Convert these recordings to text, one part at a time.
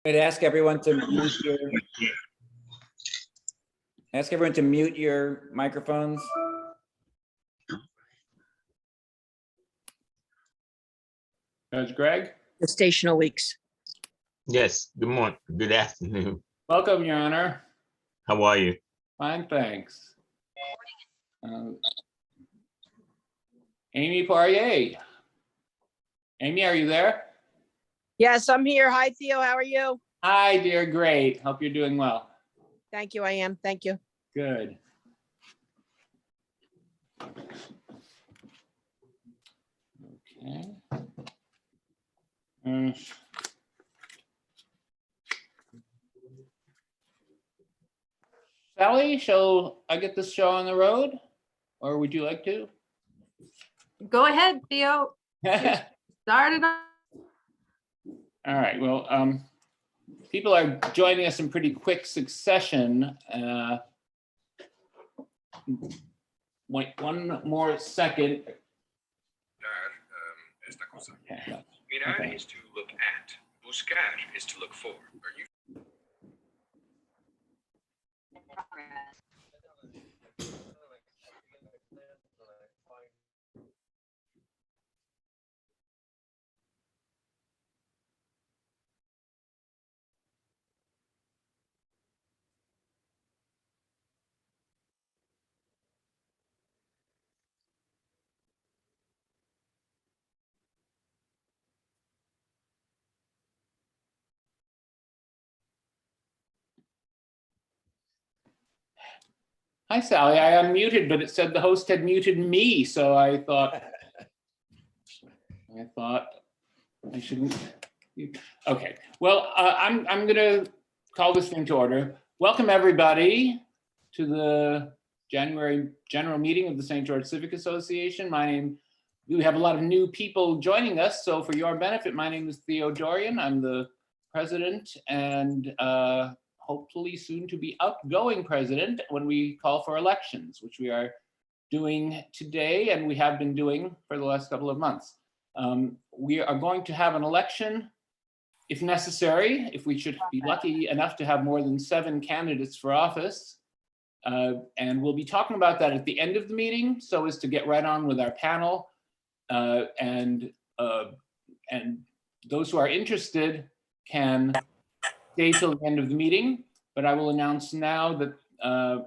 I'd ask everyone to mute your microphones. Judge Greg? The stational weeks. Yes, good morning, good afternoon. Welcome, Your Honor. How are you? Fine, thanks. Amy Poirier. Amy, are you there? Yes, I'm here. Hi, Theo. How are you? Hi, dear. Great. Hope you're doing well. Thank you. I am. Thank you. Good. Okay. Sally, shall I get this show on the road? Or would you like to? Go ahead, Theo. Start it up. All right, well, people are joining us in pretty quick succession. Wait one more second. Esta cosa. Okay. Mirar Okay. is to look at. Buscar is to look for. Are you? Hi, Sally. I unmuted, but it said the host had muted me, so I thought I shouldn't. Okay. Well, I'm going to call this thing to order. Welcome, everybody, to the January general meeting of the St. George Civic Association. We have a lot of new people joining us, so for your benefit, my name is Theo Dorian. I'm the president and hopefully soon to be outgoing president when we call for elections, which we are doing today and we have been doing for the last couple of months. We are going to have an election if necessary, if we should be lucky enough to have more than 7 candidates for office. And we'll be talking about that at the end of the meeting so as to get right on with our panel. And those who are interested can stay till the end of the meeting, but I will announce now that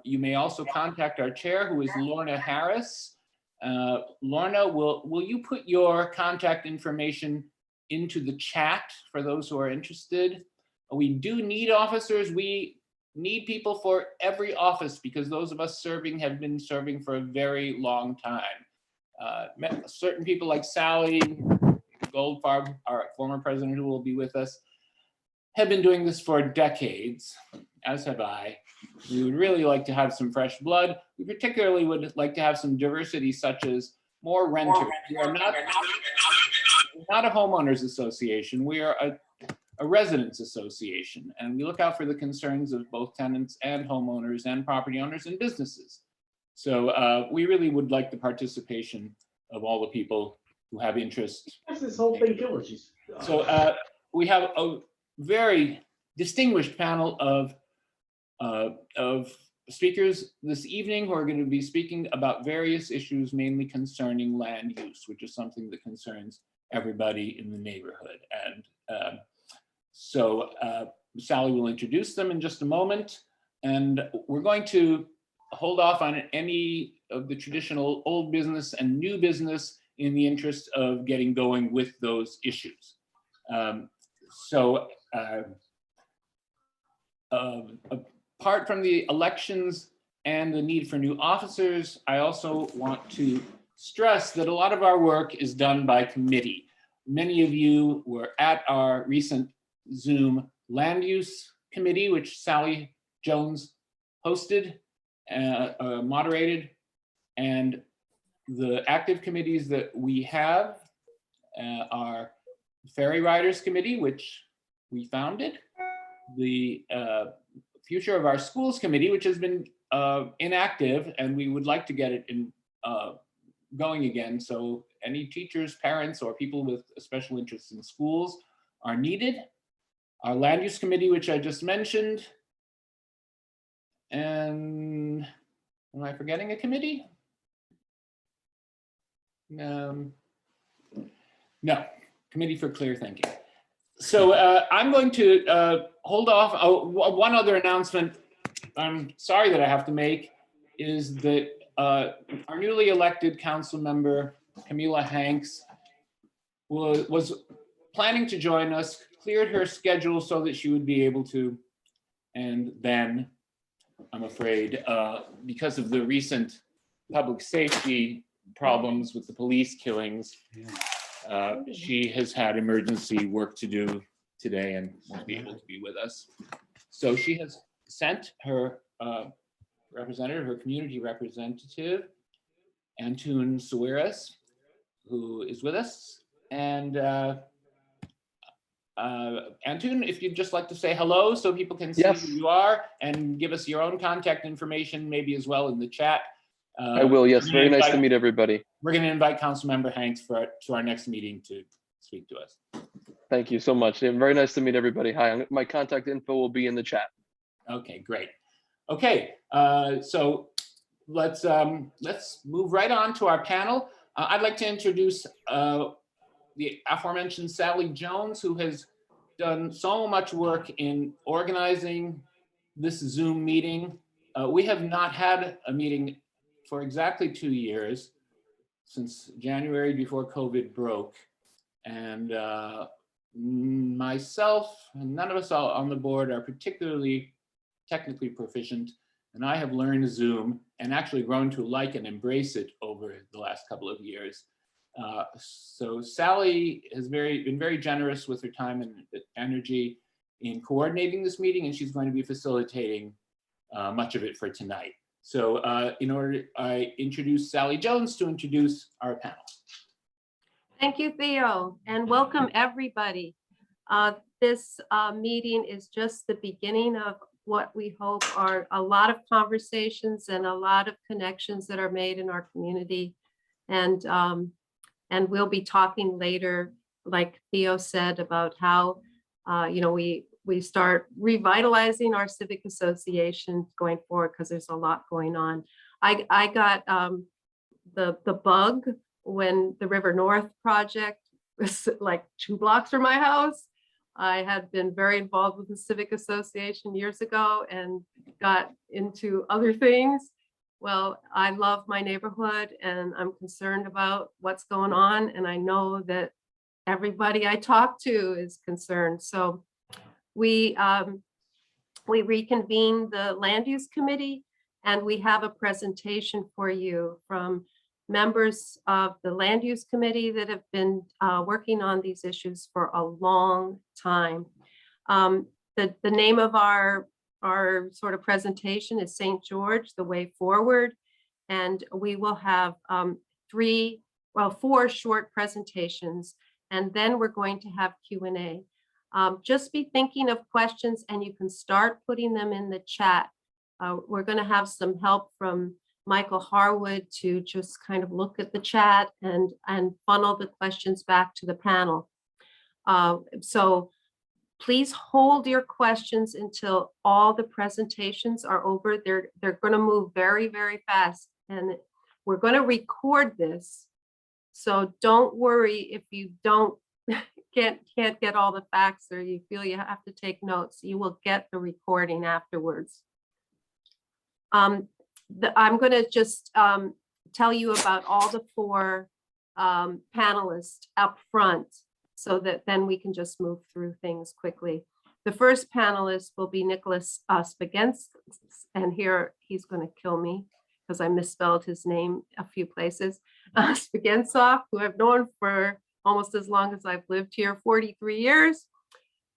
you may also contact our chair, who is Lorna Harris. Lorna, will you put your contact information into the chat for those who are interested? We do need officers. We need people for every office because those of us serving have been serving for a very long time. Certain people like Sally Goldfarb, our former president who will be with us, have been doing this for decades, as have I. We would really like to have some fresh blood. We particularly would like to have some diversity, such as more renters. We are not a homeowners association. We are a residents association, and we look out for the concerns of both tenants and homeowners and property owners and businesses. So we really would like the participation of all the people who have interest. What's this whole thing, George? So we have a very distinguished panel of speakers this evening who are going to be speaking about various issues mainly concerning land use, which is something that concerns everybody in the neighborhood. And so Sally will introduce them in just a moment. And we're going to hold off on any of the traditional old business and new business in the interest of getting going with those issues. Apart from the elections and the need for new officers, I also want to stress that a lot of our work is done by committee. Many of you were at our recent Zoom land use committee, which Sally Jones hosted, moderated, and the active committees that we have are Ferry Riders Committee, which we founded, the Future of Our Schools Committee, which has been inactive, and we would like to get it in going again. So any teachers, parents, or people with a special interest in schools are needed. our land use committee, which I just mentioned. And am I forgetting a committee? No, Committee for Clear Thinking. So I'm going to hold off. Oh, one other announcement I'm sorry that I have to make is that our newly elected council member, Kamillah Hanks, was planning to join us, cleared her schedule so that she would be able to, and then I'm afraid, because of the recent public safety problems with the police killings, she has had emergency work to do today and won't be able to be with us. So she has sent her representative, her community representative, Antun Sawiris, who is with us. And Antun, if you'd just like to say hello so people can see Yes. who you are and give us your own contact information, maybe as well in the chat. I will, yes. Very nice to meet everybody. We're going to invite Councilmember Hanks to our next meeting to speak to us. Thank you so much. Very nice to meet everybody. Hi, my contact info will be in the chat. Okay, great. Okay, so let's move right on to our panel. I'd like to introduce the aforementioned Sally Jones, who has done so much work in organizing this Zoom meeting. We have not had a meeting for exactly 2 years, since January before COVID broke. And myself, and none of us all on the board are particularly technically proficient, and I have learned Zoom and actually grown to like and embrace it over the last couple of years. So Sally has been very generous with her time and energy in coordinating this meeting, and she's going to be facilitating much of it for tonight. So I introduce Sally Jones to introduce our panel. Thank you, Theo, and welcome everybody. This meeting is just the beginning of what we hope are a lot of conversations and a lot of connections that are made in our community. And we'll be talking later, like Theo said, about how we start revitalizing our Civic Association going forward, because there's a lot going on. I got the bug when the River North project was like 2 blocks from my house. I had been very involved with the Civic Association years ago and got into other things. Well, I love my neighborhood and I'm concerned about what's going on. And I know that everybody I talk to is concerned. So we reconvened the Land Use Committee, and we have a presentation for you from members of the Land Use Committee that have been working on these issues for a long time. The name of our sort of presentation is St. George, the Way Forward. And we will have 4 short presentations, and then we're going to have Q&A. Just be thinking of questions and you can start putting them in the chat. We're going to have some help from Michael Harwood to just kind of look at the chat and funnel the questions back to the panel. So please hold your questions until all the presentations are over. They're going to move very, very fast, and we're going to record this. So don't worry if you can't get all the facts or you feel you have to take notes. You will get the recording afterwards. I'm going to just tell you about all the 4 panelists up front, so that then we can just move through things quickly. The first panelist will be Nicholas Spagensov, and here he's going to kill me because I misspelled his name a few places. Spagensov, who I've known for almost as long as I've lived here, 43 years.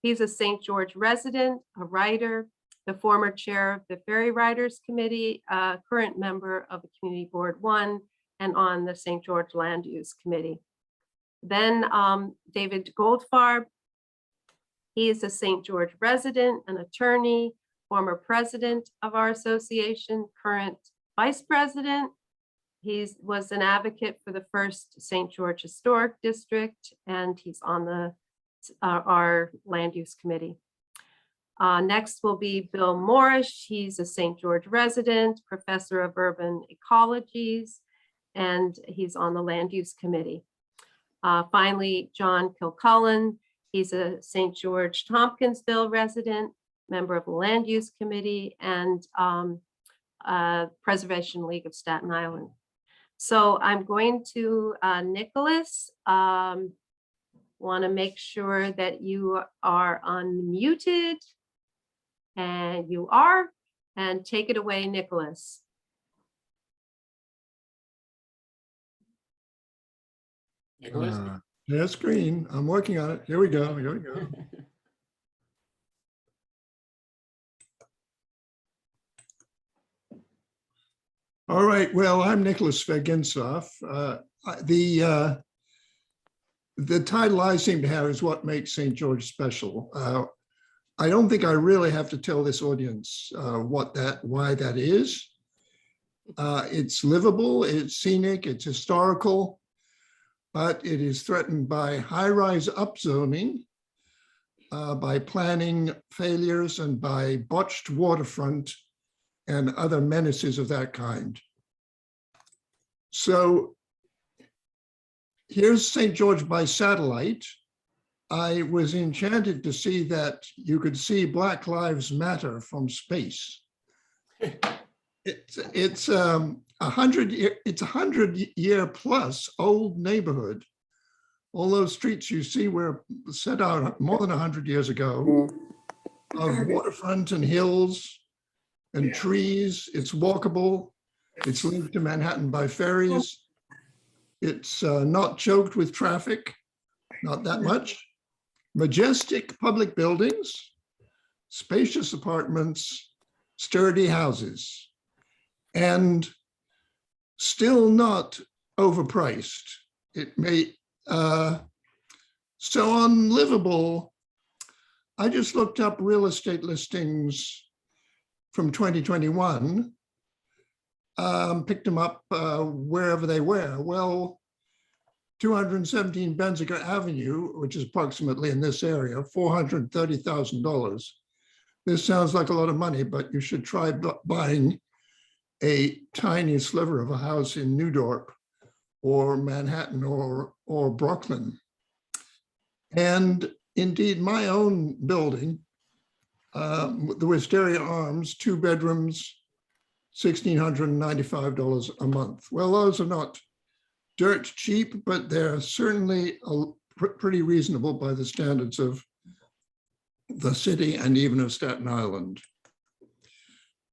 He's a St. George resident, a writer, the former chair of the Ferry Riders Committee, current member of the Community Board 1, and on the St. George Land Use Committee. Then David Goldfarb, he is a St. George resident, an attorney, former president of our association, current vice president. He was an advocate for the first St. George Historic District, and he's on our Land Use Committee. Next will be Bill Morris. He's a St. George resident, professor of urban ecologies, and he's on the Land Use Committee. Finally, John Kilcullen. He's a St. George Tompkinsville resident, member of the Land Use Committee, and Preservation League of Staten Island. So I'm going to, Nicholas, want to make sure that you are unmuted. And you are, and take it away, Nicholas. Nicholas? Share screen. I'm working on it. Here we go. Here we go. All right. Well, I'm Nicholas Svegintsov. The title I seem to have is What Makes St. George Special. I don't think I really have to tell this audience why that is. It's livable, it's scenic, it's historical, but it is threatened by high-rise upzoning, by planning failures, and by botched waterfront and other menaces of that kind. So here's St. George by satellite. I was enchanted to see that you could see Black Lives Matter from space. It's a 100-year plus old neighborhood. All those streets you see were set out more than 100 years ago, of waterfront and hills and trees. It's walkable. It's linked to Manhattan by ferries. It's not choked with traffic, not that much. Majestic public buildings, spacious apartments, sturdy houses, and still not overpriced. It may, so on livable, I just looked up real estate listings from 2021, picked them up wherever they were. Well, 217 Benziger Avenue, which is approximately in this area, $430,000. This sounds like a lot of money, but you should try buying a tiny sliver of a house in New Dorp or Manhattan or Brooklyn. And indeed, my own building, the Wisteria Arms, 2 bedrooms, $1,695 a month. Well, those are not dirt cheap, but they're certainly pretty reasonable by the standards of the city and even of Staten Island.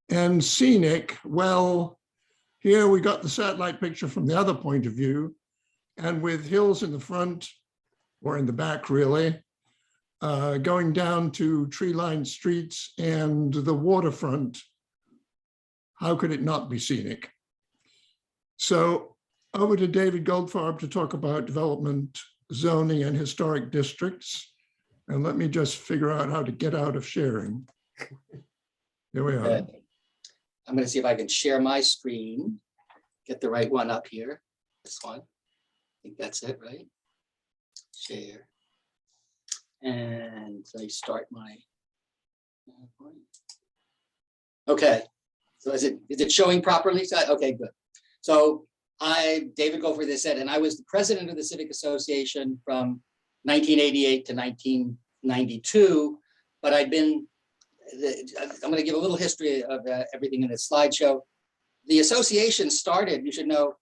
And scenic, well, here we got the satellite picture from the other point of view, and with hills in the front, or in the back really, going down to tree-lined streets and the waterfront, how could it not be scenic? So over to David Goldfarb to talk about development, zoning, and historic districts. And let me just figure out how to get out of sharing. Here we are. Okay. I'm going to see if I can share my screen, get the right one up here. This one. I think that's it, right? Share. And I start my. Okay. So is it showing properly? Okay, good. So David Goldfarb, as I said, and I was the president of the Civic Association from 1988 to 1992, but I'd been, I'm going to give a little history of everything in this slideshow. The association started, you should know,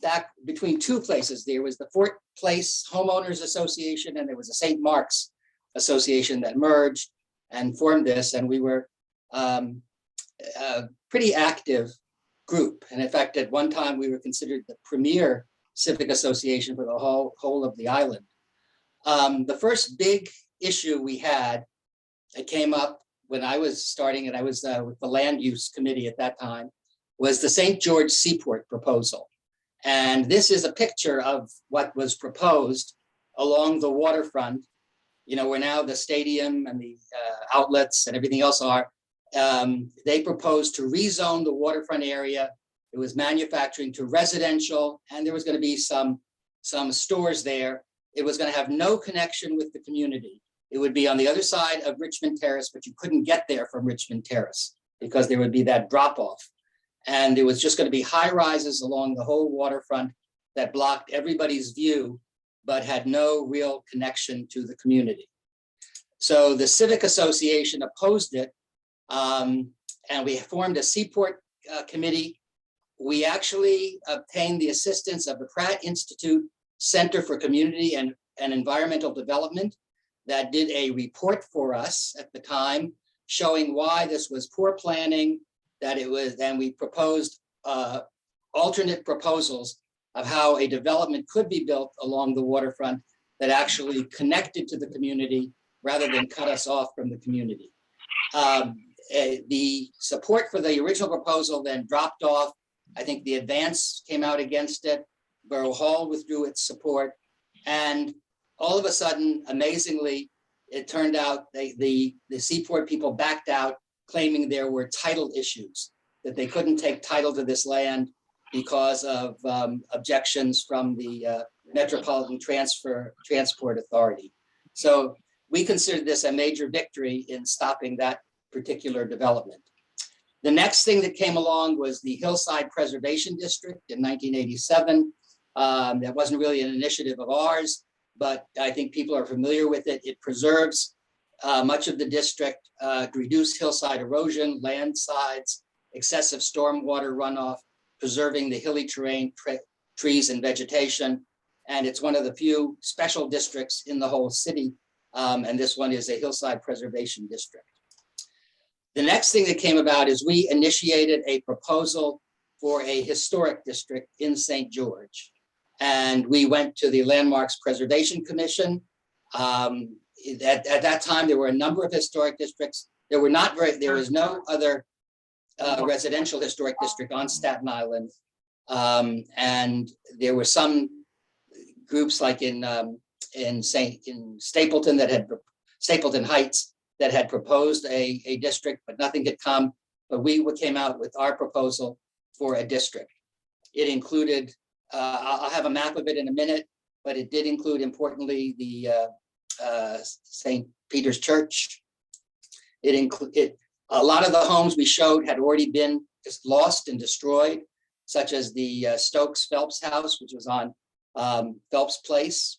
back between 2 places. There was the Fort Place Homeowners Association and there was a St. Mark's Association that merged and formed this, and we were a pretty active group. And in fact, at one time we were considered the premier civic association for the whole of the island. The first big issue we had, it came up when I was starting, and I was with the Land Use Committee at that time, was the St. George Seaport proposal. And this is a picture of what was proposed along the waterfront, you know, where now the stadium and the outlets and everything else are. They proposed to rezone the waterfront area. It was manufacturing to residential, and there was going to be some stores there. It was going to have no connection with the community. It would be on the other side of Richmond Terrace, but you couldn't get there from Richmond Terrace because there would be that drop off. And it was just going to be high rises along the whole waterfront that blocked everybody's view, but had no real connection to the community. So the Civic Association opposed it, and we formed a Seaport committee. We actually obtained the assistance of the Pratt Institute Center for Community and Environmental Development that did a report for us at the time, showing why this was poor planning, that it was, and we proposed alternate proposals of how a development could be built along the waterfront that actually connected to the community rather than cut us off from the community. The support for the original proposal then dropped off. I think the Advance came out against it. Borough Hall withdrew its support. And all of a sudden, amazingly, it turned out the Seaport people backed out, claiming there were title issues, that they couldn't take title to this land because of objections from the Metropolitan Transport Authority. So we consider this a major victory in stopping that particular development. The next thing that came along was the Hillside Preservation District in 1987. That wasn't really an initiative of ours, but I think people are familiar with it. It preserves much of the district, to reduce hillside erosion, landslides, excessive stormwater runoff, preserving the hilly terrain, trees and vegetation. And it's one of the few special districts in the whole city. And this one is a Hillside Preservation District. The next thing that came about is we initiated a proposal for a historic district in St. George. And we went to the Landmarks Preservation Commission. At that time, there were a number of historic districts. There was no other residential historic district on Staten Island. And there were some groups like in Stapleton Stapleton Heights that had proposed a district, but nothing had come. But we came out with our proposal for a district. It included, I'll have a map of it in a minute, but it did include, importantly, the St. Peter's Church. A lot of the homes we showed had already been just lost and destroyed, such as the Stokes Phelps house, which was on Phelps Place.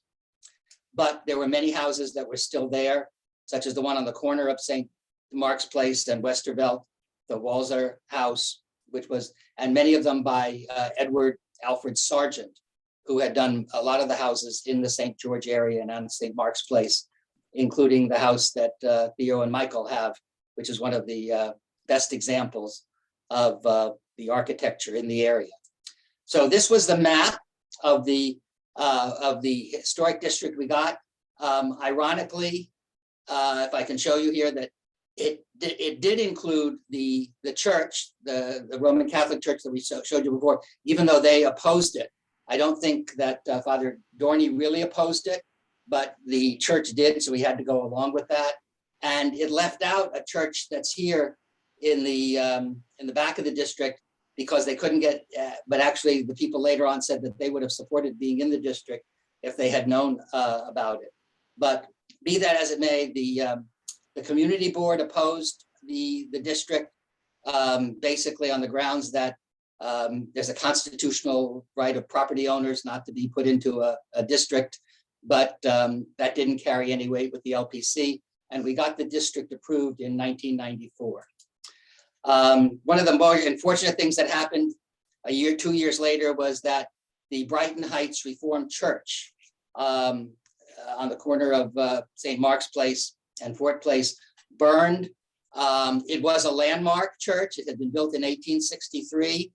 But there were many houses that were still there, such as the one on the corner of St. Mark's Place and Westervelt, the Walzer house, and many of them by Edward Alfred Sargent, who had done a lot of the houses in the St. George area and on St. Mark's Place, including the house that Theo and Michael have, which is one of the best examples of the architecture in the area. So this was the map of the historic district we got. Ironically, if I can show you here, that it did include the church, the Roman Catholic Church that we showed you before, even though they opposed it. I don't think that Father Dorney really opposed it, but the church did, so we had to go along with that. And it left out a church that's here in the back of the district because they couldn't get, but actually the people later on said that they would have supported being in the district if they had known about it. But be that as it may, the community board opposed the district basically on the grounds that there's a constitutional right of property owners not to be put into a district, but that didn't carry any weight with the LPC, and we got the district approved in 1994. One of the more unfortunate things that happened 2 years later was that the Brighton Heights Reformed Church on the corner of St. Mark's Place and Fort Place burned. It was a landmark church. It had been built in 1863,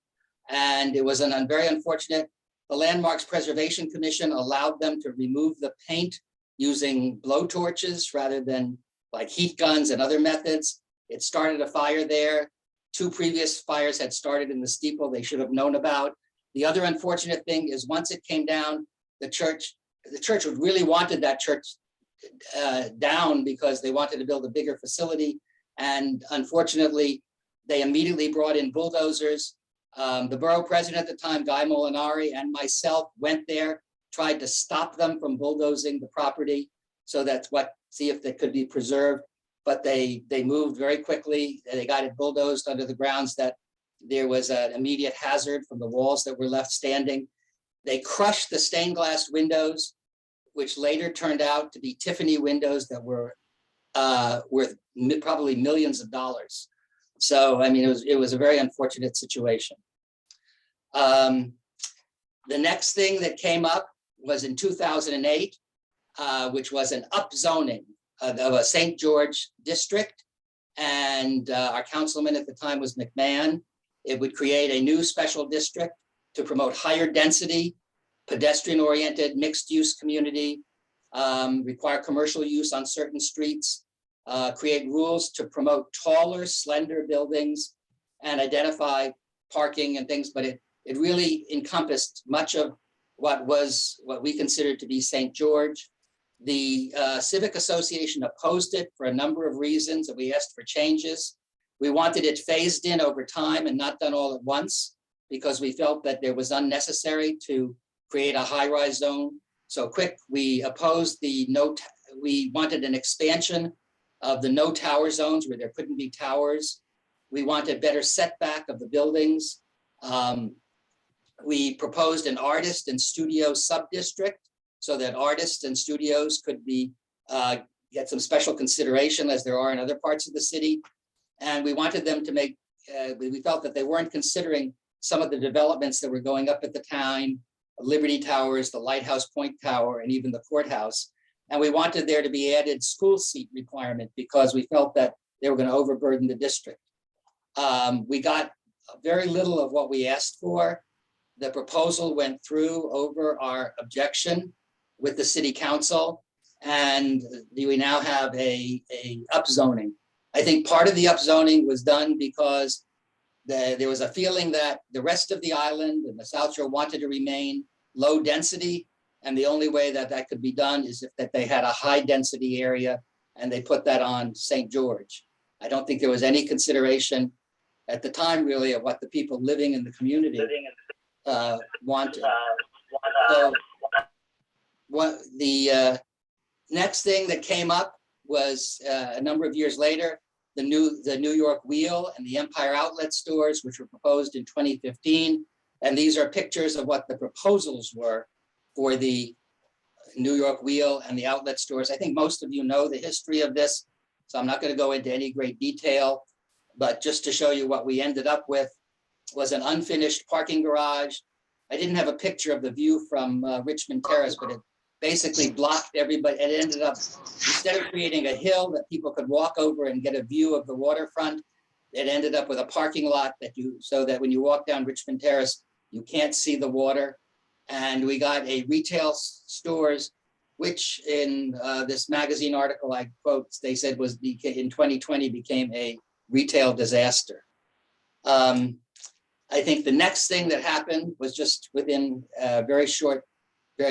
and it was very unfortunate. The Landmarks Preservation Commission allowed them to remove the paint using blowtorches rather than like heat guns and other methods. It started a fire there. 2 previous fires had started in the steeple they should have known about. The other unfortunate thing is once it came down, the church really wanted that church down because they wanted to build a bigger facility. And unfortunately, they immediately brought in bulldozers. The borough president at the time, Guy Molinari, and myself went there, tried to stop them from bulldozing the property. so that's see if they could be preserved. But they moved very quickly. They got it bulldozed under the grounds that there was an immediate hazard from the walls that were left standing. They crushed the stained glass windows, which later turned out to be Tiffany windows that were worth probably millions of dollars. So, I mean, it was a very unfortunate situation. The next thing that came up was in 2008, which was an upzoning of a St. George district. And our councilman at the time was McMahon. It would create a new special district to promote higher density, pedestrian-oriented, mixed-use community, require commercial use on certain streets, create rules to promote taller, slender buildings, and identify parking and things. But it really encompassed much of what we considered to be St. George. The Civic Association opposed it for a number of reasons, and we asked for changes. We wanted it phased in over time and not done all at once, because we felt that it was unnecessary to create a high-rise zone so quick. We opposed we wanted an expansion of the no tower zones where there couldn't be towers. We wanted better setback of the buildings. We proposed an artist and studio sub-district so that artists and studios could get some special consideration as there are in other parts of the city. And we wanted them to make, we felt that they weren't considering some of the developments that were going up at the time, Liberty Towers, the Lighthouse Point Tower, and even the courthouse. And we wanted there to be added school seat requirement because we felt that they were going to overburden the district. We got very little of what we asked for. The proposal went through over our objection with the city council, and we now have a upzoning. I think part of the upzoning was done because there was a feeling that the rest of the island and the South Shore wanted to remain low density. And the only way that that could be done is if they had a high density area, and they put that on St. George. I don't think there was any consideration at the time really of what the people living in the community wanted. So what the next thing that came up was a number of years later, the New York Wheel and the Empire Outlet stores, which were proposed in 2015. And these are pictures of what the proposals were for the New York Wheel and the outlet stores. I think most of you know the history of this, so I'm not going to go into any great detail, but just to show you what we ended up with was an unfinished parking garage. I didn't have a picture of the view from Richmond Terrace, but it basically blocked everybody. It ended up, instead of creating a hill that people could walk over and get a view of the waterfront, it ended up with a parking lot so that when you walk down Richmond Terrace, you can't see the water. And we got a retail stores, which in this magazine article I quote, they said in 2020 became a retail disaster. I think the next thing that happened was just within very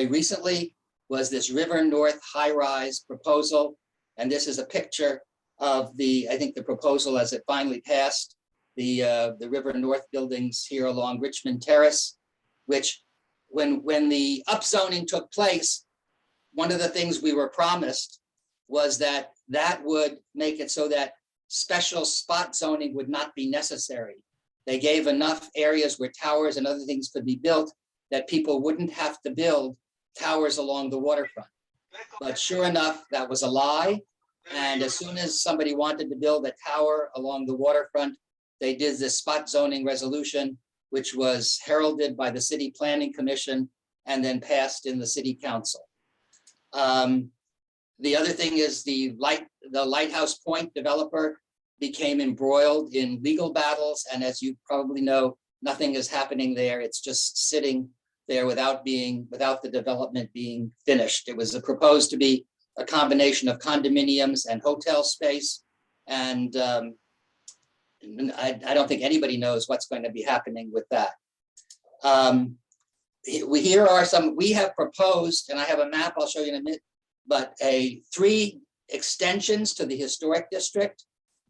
recently, was this River North high-rise proposal. And this is a picture of I think the proposal as it finally passed, the River North buildings here along Richmond Terrace, which when the upzoning took place, one of the things we were promised was that would make it so that special spot zoning would not be necessary. They gave enough areas where towers and other things could be built that people wouldn't have to build towers along the waterfront. But sure enough, that was a lie. And as soon as somebody wanted to build a tower along the waterfront, they did this spot zoning resolution, which was heralded by the City Planning Commission and then passed in the City Council. The other thing is the Lighthouse Point developer became embroiled in legal battles. And as you probably know, nothing is happening there. It's just sitting there without the development being finished. It was proposed to be a combination of condominiums and hotel space. And I don't think anybody knows what's going to be happening with that. We have proposed, and I have a map I'll show you in a minute, but 3 extensions to the historic district.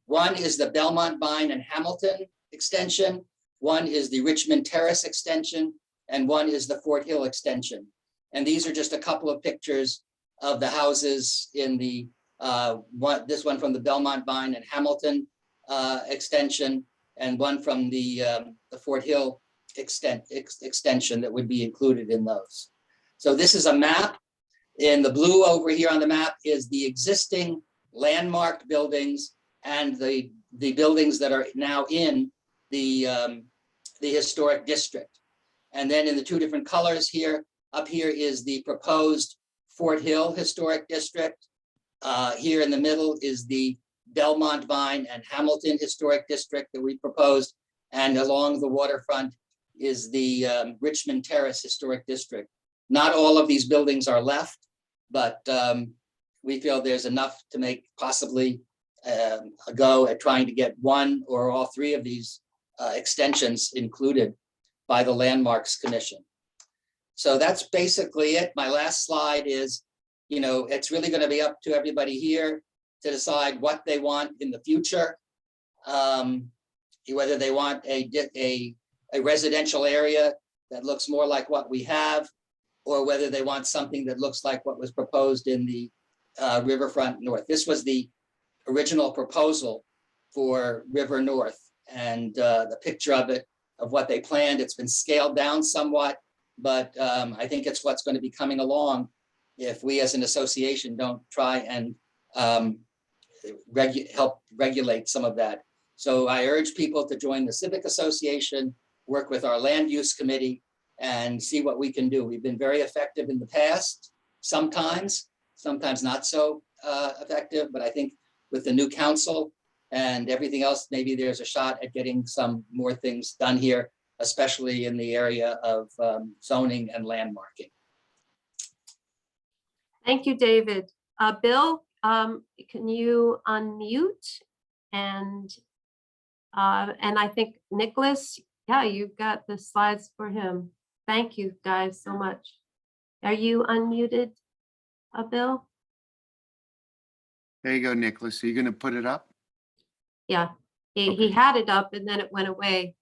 One is the Belmont Vine and Hamilton extension. One is the Richmond Terrace extension, and one is the Fort Hill extension. And these are just a couple of pictures of the houses in the this one from the Belmont Vine and Hamilton extension, and one from the Fort Hill extension that would be included in those. So this is a map. In the blue over here on the map is the existing landmarked buildings and the buildings that are now in the historic district. And then in the two different colors here, up here is the proposed Fort Hill Historic District. Here in the middle is the Belmont Vine and Hamilton Historic District that we proposed. And along the waterfront is the Richmond Terrace Historic District. Not all of these buildings are left, but we feel there's enough to make possibly a go at trying to get one or all three of these extensions included by the Landmarks Commission. So that's basically it. My last slide is, it's really going to be up to everybody here to decide what they want in the future. Whether they want a residential area that looks more like what we have, or whether they want something that looks like what was proposed in the Riverfront North. This was the original proposal for River North, and the picture of it, of what they planned. It's been scaled down somewhat, but I think it's what's going to be coming along if we as an association don't try and help regulate some of that. So I urge people to join the Civic Association, work with our land use committee, and see what we can do. We've been very effective in the past, sometimes not so effective, but I think with the new council and everything else, maybe there's a shot at getting some more things done here, especially in the area of zoning and landmarking. Thank you, David. Bill, can you unmute? And I think Nicholas, yeah, you've got the slides for him. Thank you guys so much. Are you unmuted, Bill? There you go, Nicholas. Are you going to put it up? Yeah, he had it up and then it went away.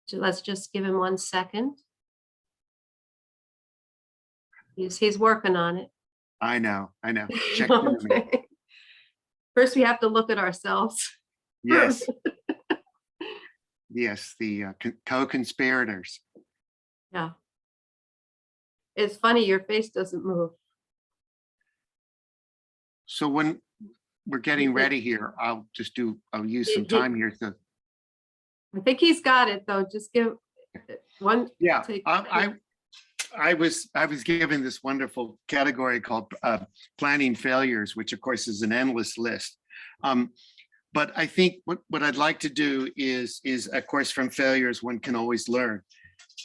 So let's just give him 1 second. He's working on it. I know. Check in with me. Okay. First, we have to look at ourselves. Yes. Yes, the co-conspirators. Yeah. It's funny, your face doesn't move. So when we're getting ready here, I'll use some time here to. I think he's got it though. Just give one. Yeah, take- I was given this wonderful category called planning failures, which of course is an endless list. But I think what I'd like to do is of course from failures one can always learn.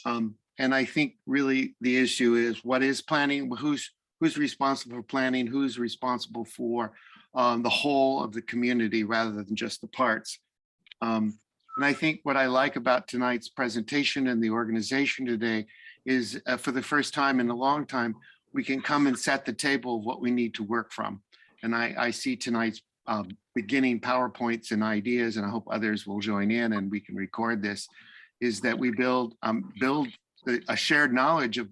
And I think really the issue is what is planning, who's responsible for planning, who's responsible for the whole of the community rather than just the parts. And I think what I like about tonight's presentation and the organization today is for the first time in a long time, we can come and set the table of what we need to work from. And I see tonight's beginning PowerPoints and ideas, and I hope others will join in and we can record this, is that we build a shared knowledge of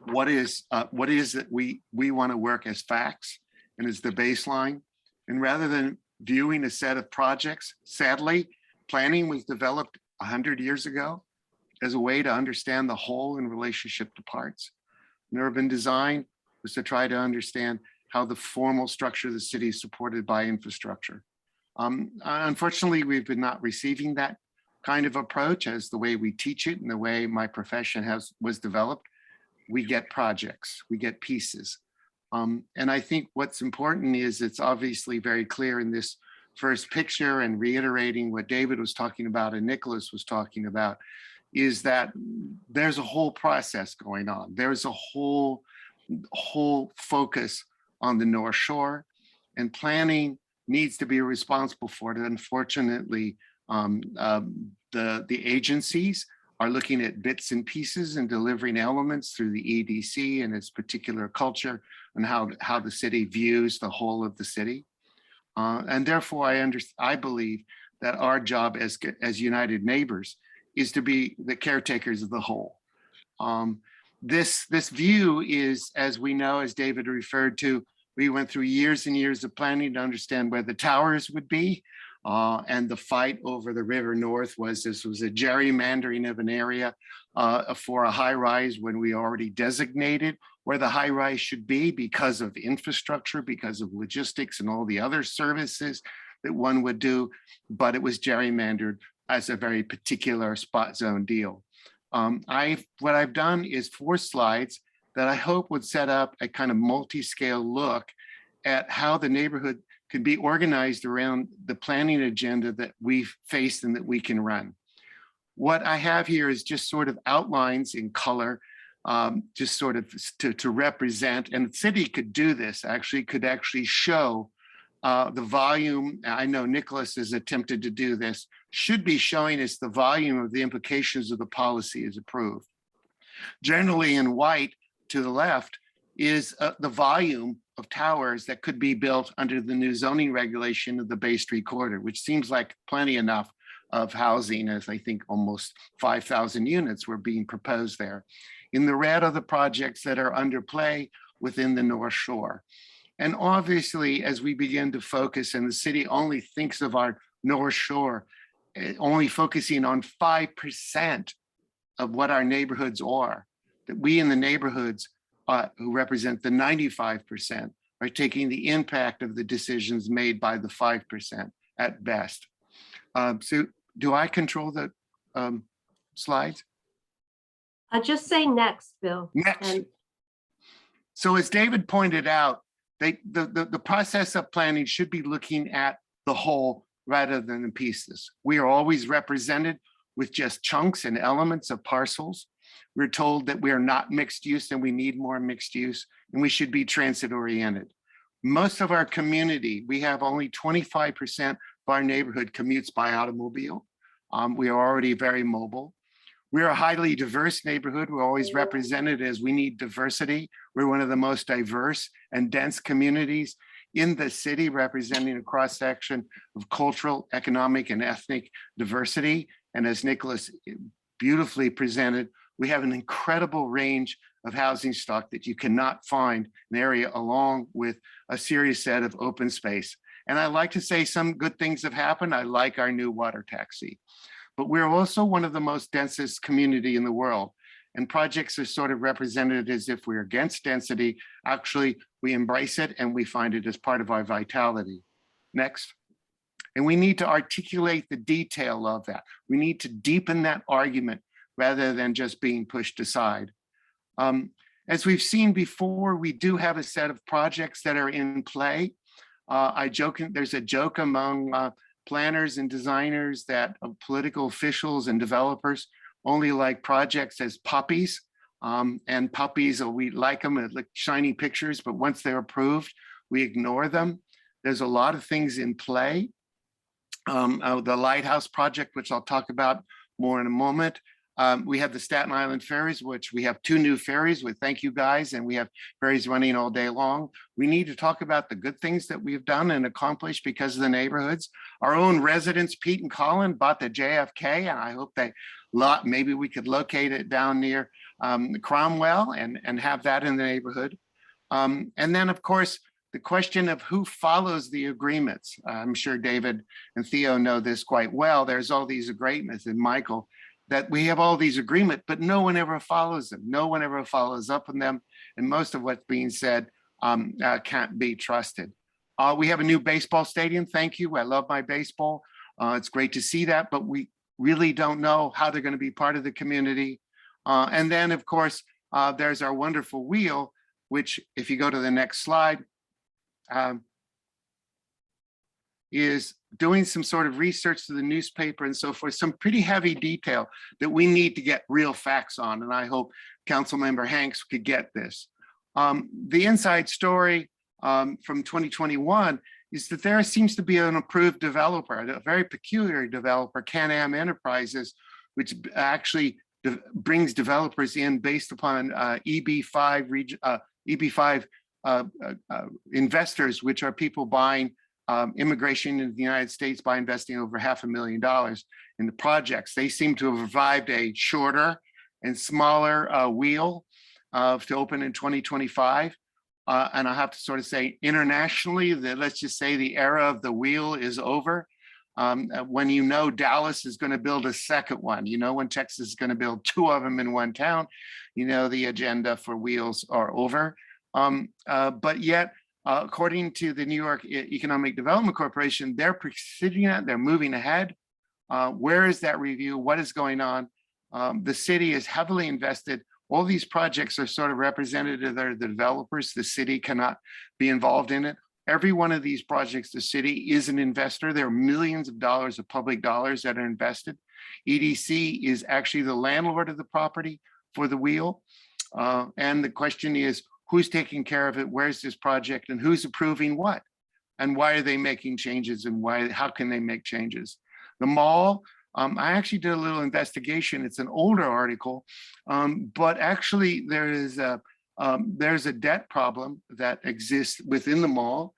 what is that we want to work as facts and as the baseline. And rather than viewing a set of projects, sadly, planning was developed 100 years ago as a way to understand the whole in relationship to parts. And urban design was to try to understand how the formal structure of the city is supported by infrastructure. Unfortunately, we've been not receiving that kind of approach as the way we teach it and the way my profession was developed. We get projects, we get pieces. And I think what's important is it's obviously very clear in this first picture and reiterating what David was talking about and Nicholas was talking about, is that there's a whole process going on. There's a whole focus on the North Shore, and planning needs to be responsible for it. Unfortunately, the agencies are looking at bits and pieces and delivering elements through the EDC and its particular culture and how the city views the whole of the city. And therefore, I believe that our job as United Neighbors is to be the caretakers of the whole. This view is, as we know, as David referred to, we went through years and years of planning to understand where the towers would be. And the fight over the river north was, this was a gerrymandering of an area for a high rise when we already designated where the high rise should be because of infrastructure, because of logistics and all the other services that one would do, but it was gerrymandered as a very particular spot zone deal. What I've done is 4 slides that I hope would set up a kind of multi-scale look at how the neighborhood can be organized around the planning agenda that we've faced and that we can run. What I have here is just sort of outlines in color, just sort of to represent, and the city could do this, could actually show the volume. I know Nicholas has attempted to do this, should be showing us the volume of the implications of the policy as approved. Generally in white to the left is the volume of towers that could be built under the new zoning regulation of the Bay Street corridor, which seems like plenty enough of housing, as I think almost 5,000 units were being proposed there. In the red are the projects that are under play within the North Shore. And obviously, as we begin to focus, and the city only thinks of our North Shore, only focusing on 5% of what our neighborhoods are, that we in the neighborhoods who represent the 95% are taking the impact of the decisions made by the 5% at best. So do I control the slides? I'll just say next, Bill. Next. And So as David pointed out, the process of planning should be looking at the whole rather than the pieces. We are always represented with just chunks and elements of parcels. We're told that we are not mixed use and we need more mixed use, and we should be transit oriented. Most of our community, we have only 25% of our neighborhood commutes by automobile. We are already very mobile. We're a highly diverse neighborhood. We're always represented as we need diversity. We're one of the most diverse and dense communities in the city, representing a cross section of cultural, economic, and ethnic diversity. And as Nicholas beautifully presented, we have an incredible range of housing stock that you cannot find in the area, along with a serious set of open space. And I like to say some good things have happened. I like our new water taxi, but we're also one of the most densest community in the world. And projects are sort of represented as if we're against density. Actually, we embrace it and we find it as part of our vitality. Next. And we need to articulate the detail of that. We need to deepen that argument rather than just being pushed aside. As we've seen before, we do have a set of projects that are in play. There's a joke among planners and designers that political officials and developers only like projects as puppies. And puppies, we like them as like shiny pictures, but once they're approved, we ignore them. There's a lot of things in play. The Lighthouse project, which I'll talk about more in a moment. We have the Staten Island ferries, which we have 2 new ferries with thank you guys, and we have ferries running all day long. We need to talk about the good things that we've done and accomplished because of the neighborhoods. Our own residents, Pete and Colin, bought the JFK, and I hope maybe we could locate it down near Cromwell and have that in the neighborhood. And then, of course, the question of who follows the agreements. I'm sure David and Theo know this quite well. There's all these agreements, and Michael, that we have all these agreements, but no one ever follows them. No one ever follows up on them. And most of what's being said can't be trusted. We have a new baseball stadium. Thank you. I love my baseball. It's great to see that, but we really don't know how they're going to be part of the community. And then, of course, there's our wonderful wheel, which if you go to the next slide, is doing some sort of research to the newspaper and so forth, some pretty heavy detail that we need to get real facts on. And I hope Councilmember Hanks could get this. The inside story from 2021 is that there seems to be an approved developer, a very peculiar developer, Can-Am Enterprises, which actually brings developers in based upon EB5 investors, which are people buying immigration into the United States by investing over $500,000 in the projects. They seem to have revived a shorter and smaller wheel. to open in 2025. And I have to sort of say internationally that let's just say the era of the wheel is over. When you know Dallas is going to build a second one, you know when Texas is going to build 2 of them in one town, you know the agenda for wheels are over. But yet, according to the New York Economic Development Corporation, they're proceeding that, they're moving ahead. Where is that review? What is going on? The city is heavily invested. All these projects are sort of representative of the developers. The city cannot be involved in it. Every one of these projects, the city is an investor. There are millions of dollars of public dollars that are invested. EDC is actually the landlord of the property for the wheel. And the question is, who's taking care of it? Where's this project and who's approving what? And why are they making changes and how can they make changes? The mall, I actually did a little investigation. It's an older article, but actually there's a debt problem that exists within the mall.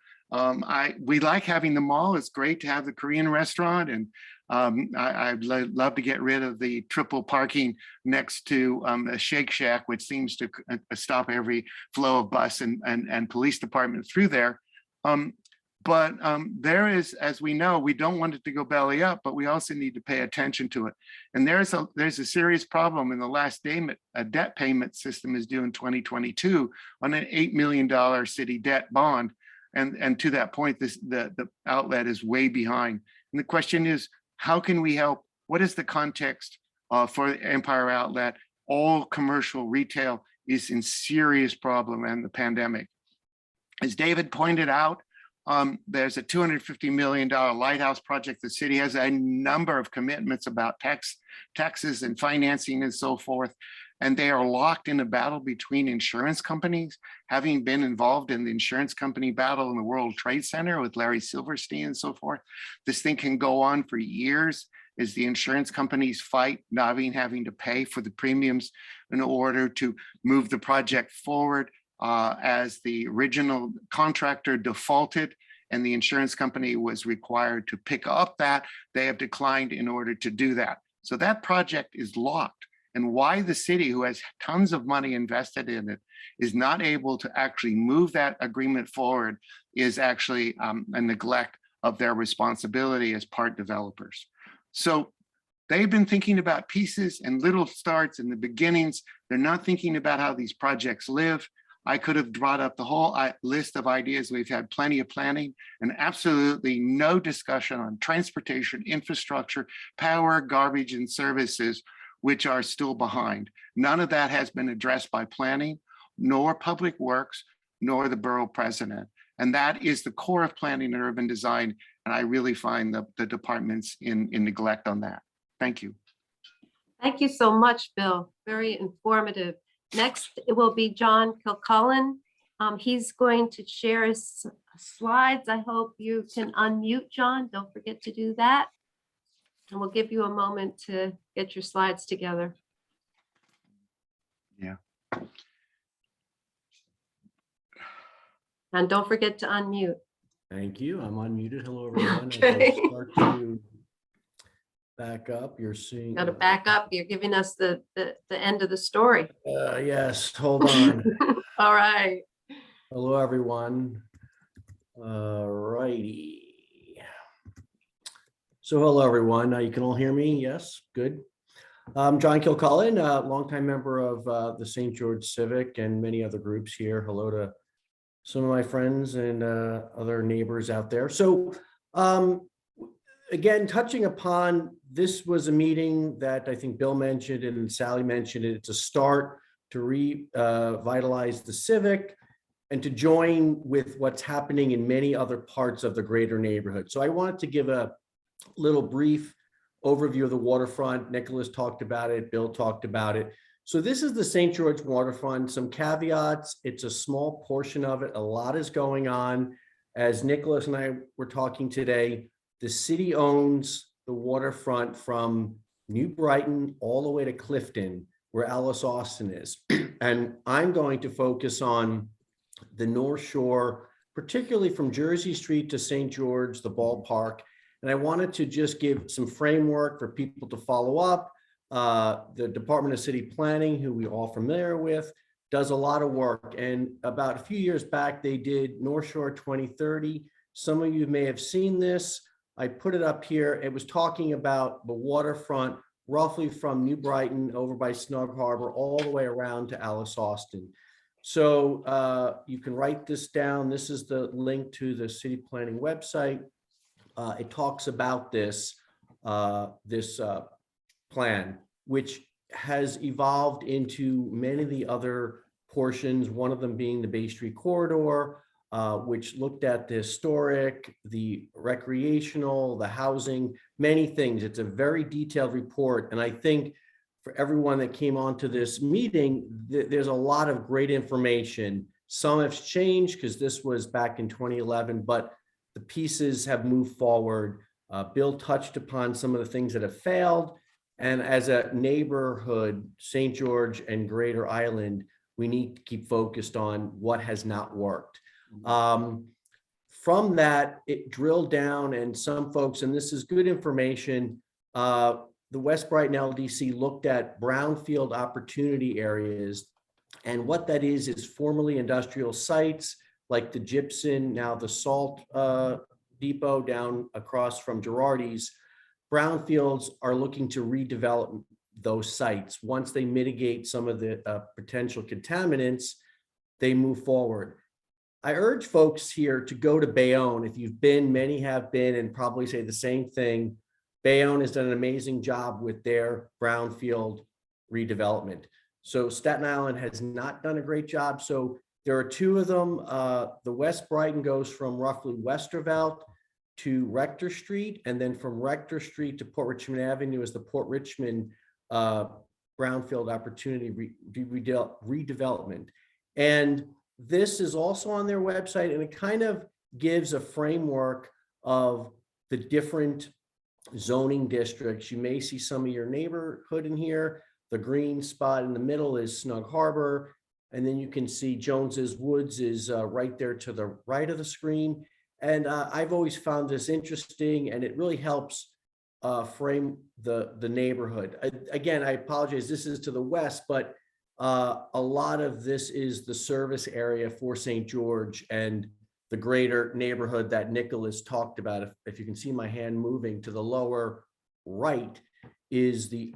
We like having the mall. It's great to have the Korean restaurant, and I'd love to get rid of the triple parking next to a Shake Shack, which seems to stop every flow of bus and police department through there. But there is, as we know, we don't want it to go belly up, but we also need to pay attention to it. And there's a serious problem. In the last day, a debt payment system is due in 2022 on an $8 million city debt bond. And to that point, the outlet is way behind. And the question is, how can we help? What is the context for Empire Outlet? All commercial retail is in serious problem and the pandemic. As David pointed out, there's a $250 million lighthouse project. The city has a number of commitments about taxes and financing and so forth. And they are locked in a battle between insurance companies. Having been involved in the insurance company battle in the World Trade Center with Larry Silverstein and so forth, this thing can go on for years as the insurance companies fight, not even having to pay for the premiums in order to move the project forward. As the original contractor defaulted and the insurance company was required to pick up that, they have declined in order to do that. So that project is locked. And why the city, who has tons of money invested in it, is not able to actually move that agreement forward is actually a neglect of their responsibility as part developers. So they've been thinking about pieces and little starts in the beginnings. They're not thinking about how these projects live. I could have brought up the whole list of ideas. We've had plenty of planning and absolutely no discussion on transportation, infrastructure, power, garbage, and services, which are still behind. None of that has been addressed by planning, nor public works, nor the borough president. And that is the core of planning and urban design. And I really find the departments in neglect on that. Thank you. Thank you so much, Bill. Very informative. Next, it will be John Kilcullen. He's going to share his slides. I hope you can unmute, John. Don't forget to do that. And we'll give you a moment to get your slides together. Yeah. And don't forget to unmute. Thank you. I'm unmuted. Hello, everyone. Okay. As I start to back up, you're seeing. Got to back up. You're giving us the end of the story. Yes, hold on. All right. Hello, everyone. Righty. So hello, everyone. You can all hear me? Yes, good. I'm John Kilcullen, a longtime member of the St. George Civic and many other groups here. Hello to some of my friends and other neighbors out there. So again, touching upon, this was a meeting that I think Bill mentioned and Sally mentioned. It's a start to revitalize the Civic and to join with what's happening in many other parts of the greater neighborhood. So I wanted to give a little brief overview of the waterfront. Nicholas talked about it, Bill talked about it. So this is the St. George waterfront. Some caveats, it's a small portion of it. A lot is going on. As Nicholas and I were talking today, the city owns the waterfront from New Brighton all the way to Clifton, where Alice Austin is. And I'm going to focus on the North Shore, particularly from Jersey Street to St. George, the ballpark. And I wanted to just give some framework for people to follow up. The Department of City Planning, who we're all familiar with, does a lot of work. And about a few years back, they did North Shore 2030. Some of you may have seen this. I put it up here. It was talking about the waterfront, roughly from New Brighton over by Snug Harbor, all the way around to Alice Austin. So you can write this down. This is the link to the city planning website. It talks about this plan, which has evolved into many of the other portions, one of them being the Bay Street corridor, which looked at the historic, the recreational, the housing, many things. It's a very detailed report. And I think for everyone that came on to this meeting, there's a lot of great information. Some have changed because this was back in 2011, but the pieces have moved forward. Bill touched upon some of the things that have failed. And as a neighborhood, St. George and Greater Island, we need to keep focused on what has not worked. From that, it drilled down, and some folks, and this is good information, the West Brighton LDC looked at brownfield opportunity areas. And what that is formerly industrial sites like the Gypsum, now the Salt Depot down across from Girardi's. Brownfields are looking to redevelop those sites. Once they mitigate some of the potential contaminants, they move forward. I urge folks here to go to Bayonne. If you've been, many have been, and probably say the same thing. Bayonne has done an amazing job with their brownfield redevelopment. So Staten Island has not done a great job. So there are two of them. The West Brighton goes from roughly Westervelt to Rector Street, and then from Rector Street to Port Richmond Avenue is the Port Richmond brownfield opportunity redevelopment. And this is also on their website, and it kind of gives a framework of the different zoning districts. You may see some of your neighborhood in here. The green spot in the middle is Snug Harbor, and then you can see Jones's Woods is right there to the right of the screen. And I've always found this interesting, and it really helps frame the neighborhood. Again, I apologize, this is to the west, but a lot of this is the service area for St. George and the greater neighborhood that Nicholas talked about. If you can see my hand moving to the lower right is the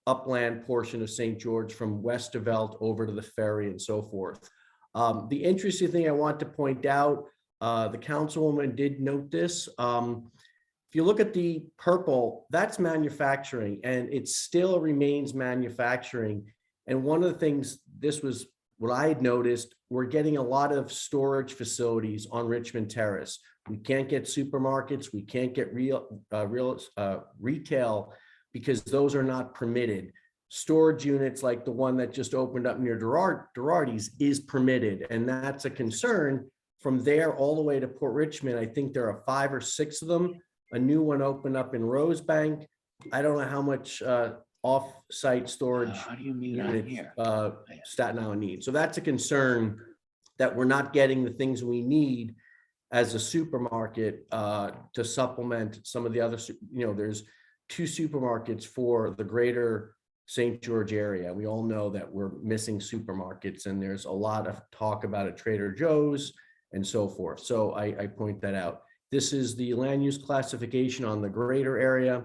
upland portion of St. George from Westervelt over to the ferry and so forth. The interesting thing I want to point out, the councilwoman did note this. If you look at the purple, that's manufacturing, and it still remains manufacturing. And one of the things, this was what I had noticed, we're getting a lot of storage facilities on Richmond Terrace. We can't get supermarkets, we can't get retail because those are not permitted. Storage units like the one that just opened up near Girardi's is permitted, and that's a concern. From there all the way to Port Richmond, I think there are 5 or 6 of them. A new one opened up in Rosebank. I don't know how much off-site storage Staten Island needs. So that's a concern, that we're not getting the things we need as a supermarket to supplement some of the other, there's 2 supermarkets for the greater St. George area. We all know that we're missing supermarkets, and there's a lot of talk about a Trader Joe's and so forth. So I point that out. This is the land use classification on the greater area.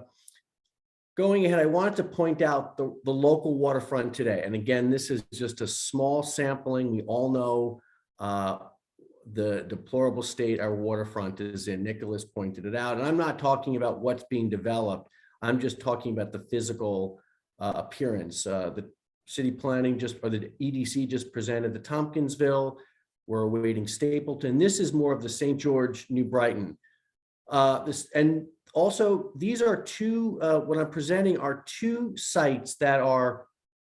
Going ahead, I wanted to point out the local waterfront today. And again, this is just a small sampling. We all know the deplorable state our waterfront is in. Nicholas pointed it out. And I'm not talking about what's being developed. I'm just talking about the physical appearance. The city planning or the EDC just presented the Tompkinsville. We're awaiting Stapleton. This is more of the St. George, New Brighton. And also, these are 2, what I'm presenting are 2 sites that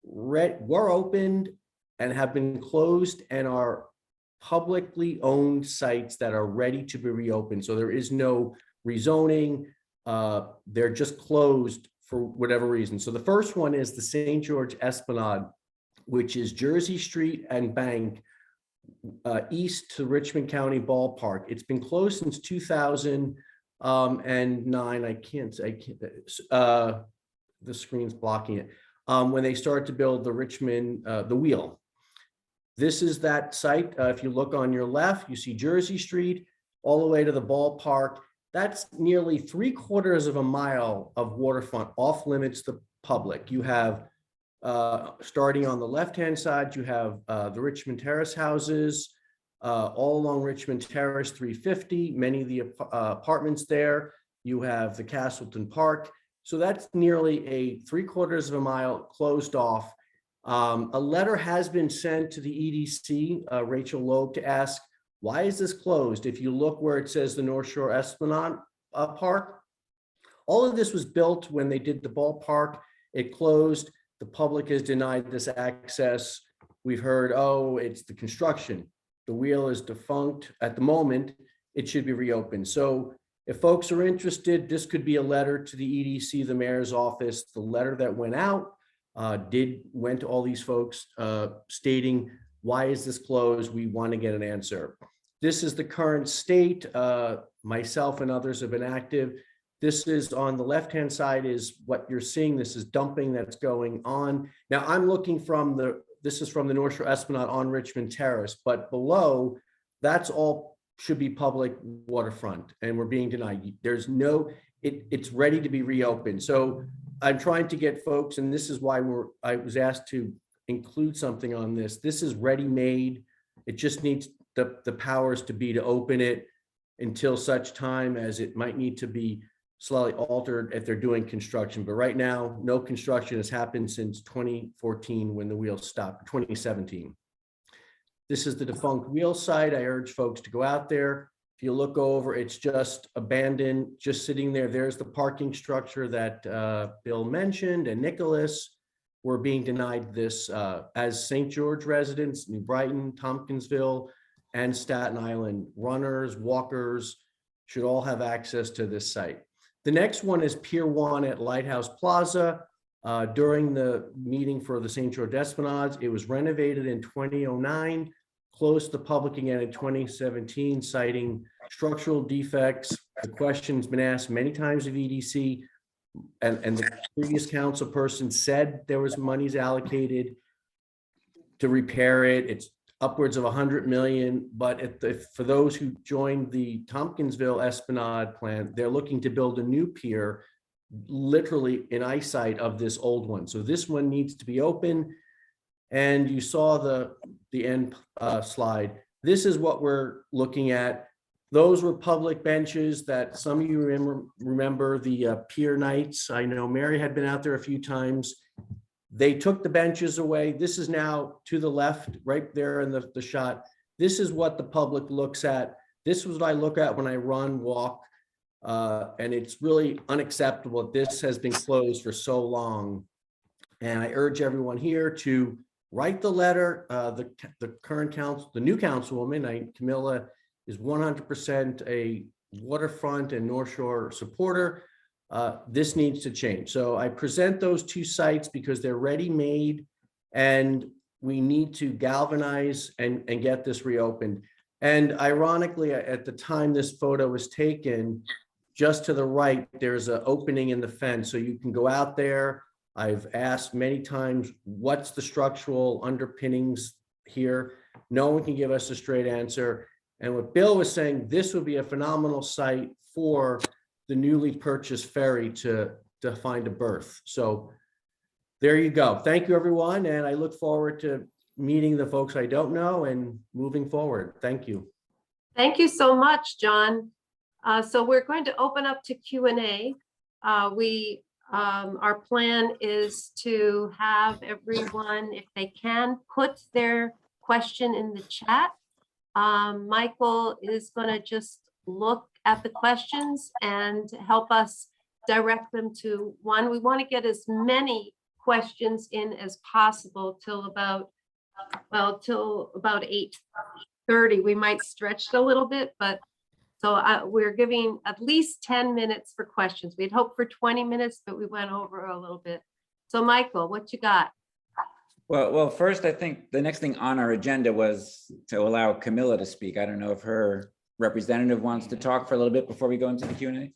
were opened and have been closed and are publicly owned sites that are ready to be reopened. So there is no rezoning. They're just closed for whatever reason. So the first one is the St. George Esplanade, which is Jersey Street and Bank, east to Richmond County Ballpark. It's been closed since 2009. The screen's blocking it. When they started to build the Richmond, the wheel. This is that site. If you look on your left, you see Jersey Street all the way to the ballpark. That's nearly 3/4 of a mile of waterfront off limits to public. You have, starting on the left-hand side, you have the Richmond Terrace houses, all along Richmond Terrace 350, many of the apartments there. You have the Castleton Park. So that's nearly a 3/4 of a mile closed off. A letter has been sent to the EDC, Rachel Loeb, to ask, why is this closed? If you look where it says the North Shore Esplanade Park, all of this was built when they did the ballpark. It closed. The public is denied this access. We've heard, oh, it's the construction. The wheel is defunct at the moment. It should be reopened. So if folks are interested, this could be a letter to the EDC, the mayor's office. The letter that went out went to all these folks stating, why is this closed? We want to get an answer. This is the current state. Myself and others have been active. This is on the left-hand side is what you're seeing. This is dumping that's going on. Now I'm looking this is from the North Shore Esplanade on Richmond Terrace, but below, that's all should be public waterfront, and we're being denied. There's no, it's ready to be reopened. So I'm trying to get folks, and this is why I was asked to include something on this. This is ready-made. It just needs the powers to be to open it until such time as it might need to be slightly altered if they're doing construction. But right now, no construction has happened since 2014 when the wheel stopped, 2017. This is the defunct wheel site. I urge folks to go out there. If you look over, it's just abandoned, just sitting there. There's the parking structure that Bill mentioned, and Nicholas. We're being denied this as St. George residents, New Brighton, Tompkinsville, and Staten Island. Runners, walkers should all have access to this site. The next one is Pier 1 at Lighthouse Plaza. During the meeting for the St. George Esplanade, it was renovated in 2009, closed to the public again in 2017, citing structural defects. The question's been asked many times of EDC, and the previous council person said there was monies allocated to repair it. It's upwards of 100 million, but for those who joined the Tompkinsville Esplanade plan, they're looking to build a new pier literally in eyesight of this old one. So this one needs to be open. And you saw the end slide. This is what we're looking at. Those were public benches that some of you remember the pier nights. I know Mary had been out there a few times. They took the benches away. This is now to the left, right there in the shot. This is what the public looks at. This is what I look at when I run, walk, and it's really unacceptable. This has been closed for so long. And I urge everyone here to write the letter. The current council, the new councilwoman, Kamillah, is 100% a waterfront and North Shore supporter. This needs to change. So I present those two sites because they're ready-made, and we need to galvanize and get this reopened. And ironically, at the time this photo was taken, just to the right, there's an opening in the fence. So you can go out there. I've asked many times, what's the structural underpinnings here? No one can give us a straight answer. And what Bill was saying, this would be a phenomenal site for the newly purchased ferry to find a berth. So there you go. Thank you, everyone. And I look forward to meeting the folks I don't know and moving forward. Thank you. Thank you so much, John. So we're going to open up to Q&A. Our plan is to have everyone, if they can, put their question in the chat. Michael is going to just look at the questions and help us direct them to one. We want to get as many questions in as possible till about 8:30. We might stretch it a little bit, but so we're giving at least 10 minutes for questions. We'd hoped for 20 minutes, but we went over a little bit. So Michael, what you got? Well, first, I think the next thing on our agenda was to allow Kamillah to speak. I don't know if her representative wants to talk for a little bit before we go into the Q&A.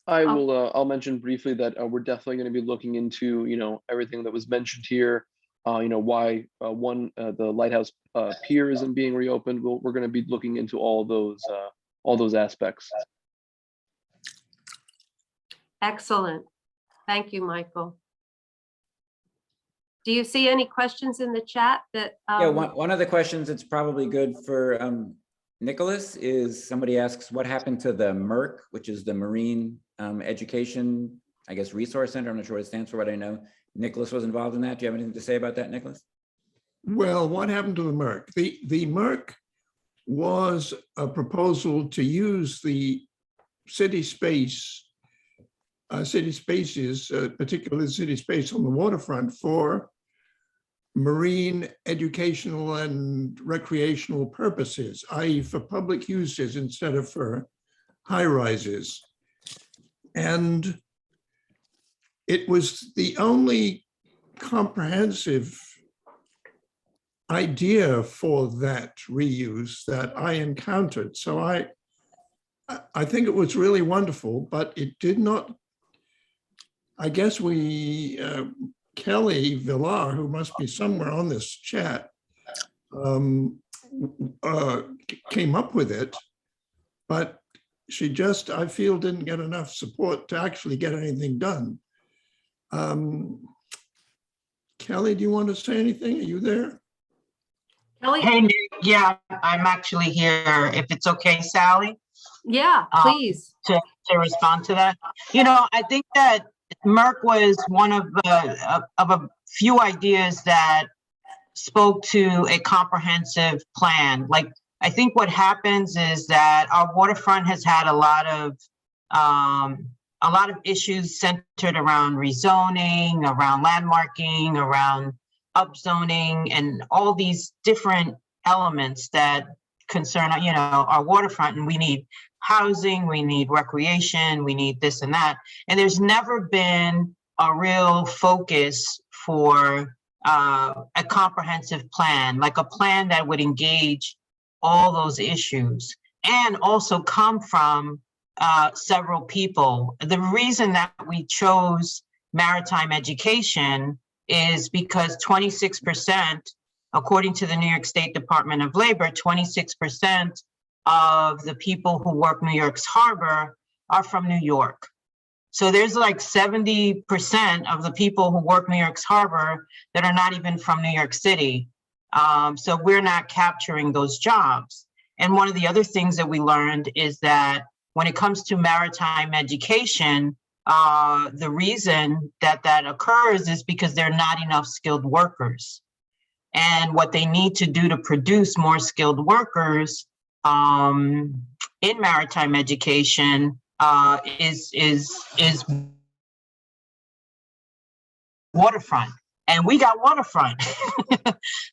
I will. I'll mention briefly that we're definitely going to be looking into, everything that was mentioned here. why the lighthouse pier isn't being reopened. We're going to be looking into all those aspects. Excellent. Thank you, Michael. Do you see any questions in the chat that? Yeah, one of the questions that's probably good for Nicholas is somebody asks, what happened to the MERC, which is the Marine Education, I guess, Resource Center. I'm not sure what it stands for, but I know Nicholas was involved in that. Do you have anything to say about that, Nicholas? Well, what happened to the MERC? The MERC was a proposal to use the city spaces, particularly city space on the waterfront, for marine educational and recreational purposes, i.e. for public uses instead of for high rises. And it was the only comprehensive idea for that reuse that I encountered. So I think it was really wonderful, but it did not, I guess Kelly Villar, who must be somewhere on this chat, came up with it, but she just, I feel, didn't get enough support to actually get anything done. Kelly, do you want to say anything? Are you there? Kelly? Hey, Nick. Yeah, I'm actually here. If it's okay, Sally? Yeah, please. To respond to that. I think that MERC was one of a few ideas that spoke to a comprehensive plan. Like, I think what happens is that our waterfront has had a lot of issues centered around rezoning, around landmarking, around upzoning, and all these different elements that concern, our waterfront. And we need housing, we need recreation, we need this and that. And there's never been a real focus for a comprehensive plan, like a plan that would engage all those issues and also come from several people. The reason that we chose maritime education is because 26%, according to the New York State Department of Labor, 26% of the people who work New York's harbor are from New York. So there's like 70% of the people who work New York's harbor that are not even from New York City. So we're not capturing those jobs. And one of the other things that we learned is that when it comes to maritime education, the reason that occurs is because there are not enough skilled workers. And what they need to do to produce more skilled workers in maritime education is waterfront. And we got waterfront.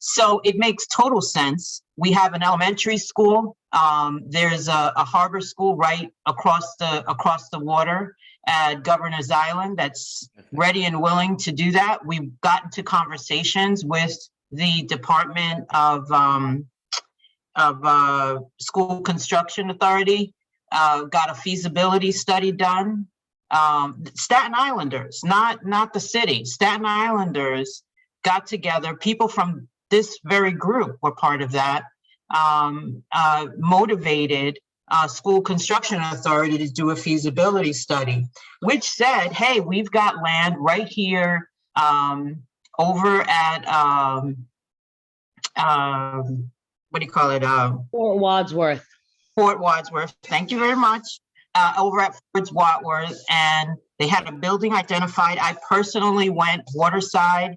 So it makes total sense. We have an elementary school. There's a harbor school right across the water at Governor's Island that's ready and willing to do that. We've gotten to conversations with the Department of School Construction Authority, got a feasibility study done. Staten Islanders, not the city, Staten Islanders got together, people from this very group were part of that, motivated School Construction Authority to do a feasibility study, which said, hey, we've got land right here over at, what do you call it? Fort Wadsworth. Fort Wadsworth, thank you very much. Over at Fort Wadsworth, and they had a building identified. I personally went waterside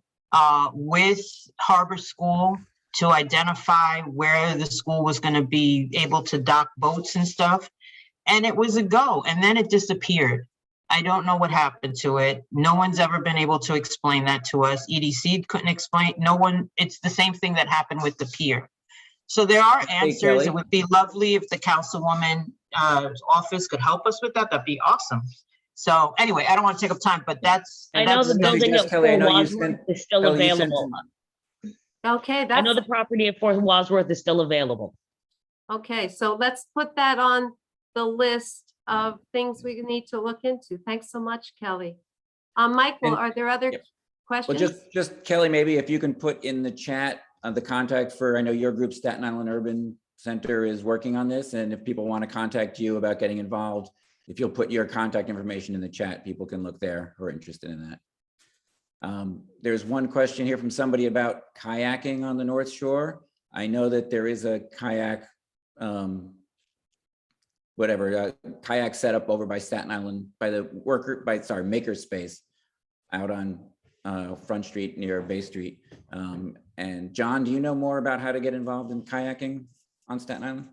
with Harbor School to identify where the school was going to be able to dock boats and stuff. And it was a go, and then it disappeared. I don't know what happened to it. No one's ever been able to explain that to us. EDC couldn't explain, no one, it's the same thing that happened with the pier. So there are answers. It would be lovely if the councilwoman office could help us with that. That'd be awesome. So anyway, I don't want to take up time, but that's. I know the building at Fort Wadsworth is still available. Okay, I know the property at Fort Wadsworth is still available. Okay, so let's put that on the list of things we need to look into. Thanks so much, Kelly. Michael, are there other Well, Questions? just Kelly, maybe if you can put in the chat the contact for, I know your group, Staten Island Urban Center, is working on this. And if people want to contact you about getting involved, if you'll put your contact information in the chat, people can look there who are interested in that. There's one question here from somebody about kayaking on the North Shore. I know that there is a kayak, kayak setup over by Staten Island, by the Makerspace out on Front Street near Bay Street. And John, do you know more about how to get involved in kayaking on Staten Island?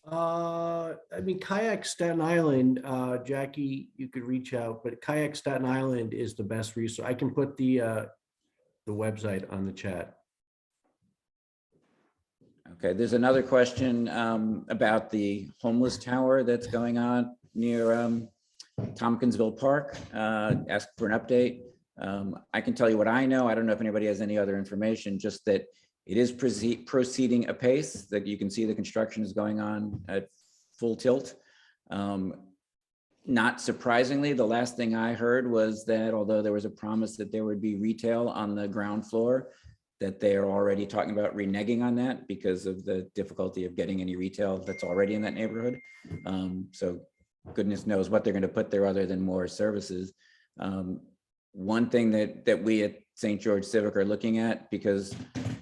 I mean, Kayak Staten Island, Jackie, you could reach out, but Kayak Staten Island is the best resource. I can put the website on the chat. Okay, there's another question about the homeless tower that's going on near Tompkinsville Park. Ask for an update. I can tell you what I know. I don't know if anybody has any other information, just that it is proceeding apace, that you can see the construction is going on at full tilt. Not surprisingly, the last thing I heard was that although there was a promise that there would be retail on the ground floor, that they are already talking about reneging on that because of the difficulty of getting any retail that's already in that neighborhood. So goodness knows what they're going to put there other than more services. One thing that we at St. George Civic are looking at, because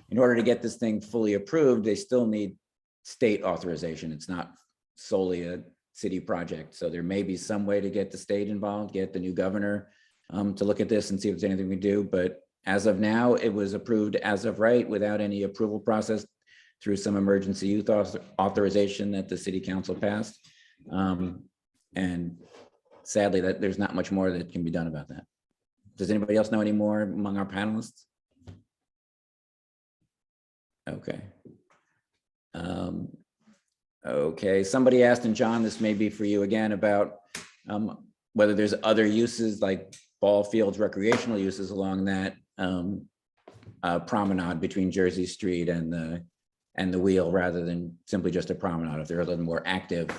in order to get this thing fully approved, they still need state authorization. It's not solely a city project. So there may be some way to get the state involved, get the new governor to look at this and see if there's anything we do. But as of now, it was approved as of right without any approval process through some emergency use authorization that the city council passed. And sadly, that there's not much more that can be done about that. Does anybody else know any more among our panelists? Okay. Okay, somebody asked, and John, this may be for you again, about whether there's other uses like ball fields, recreational uses along that promenade between Jersey Street and the Wheel, rather than simply just a promenade, if there are a little more active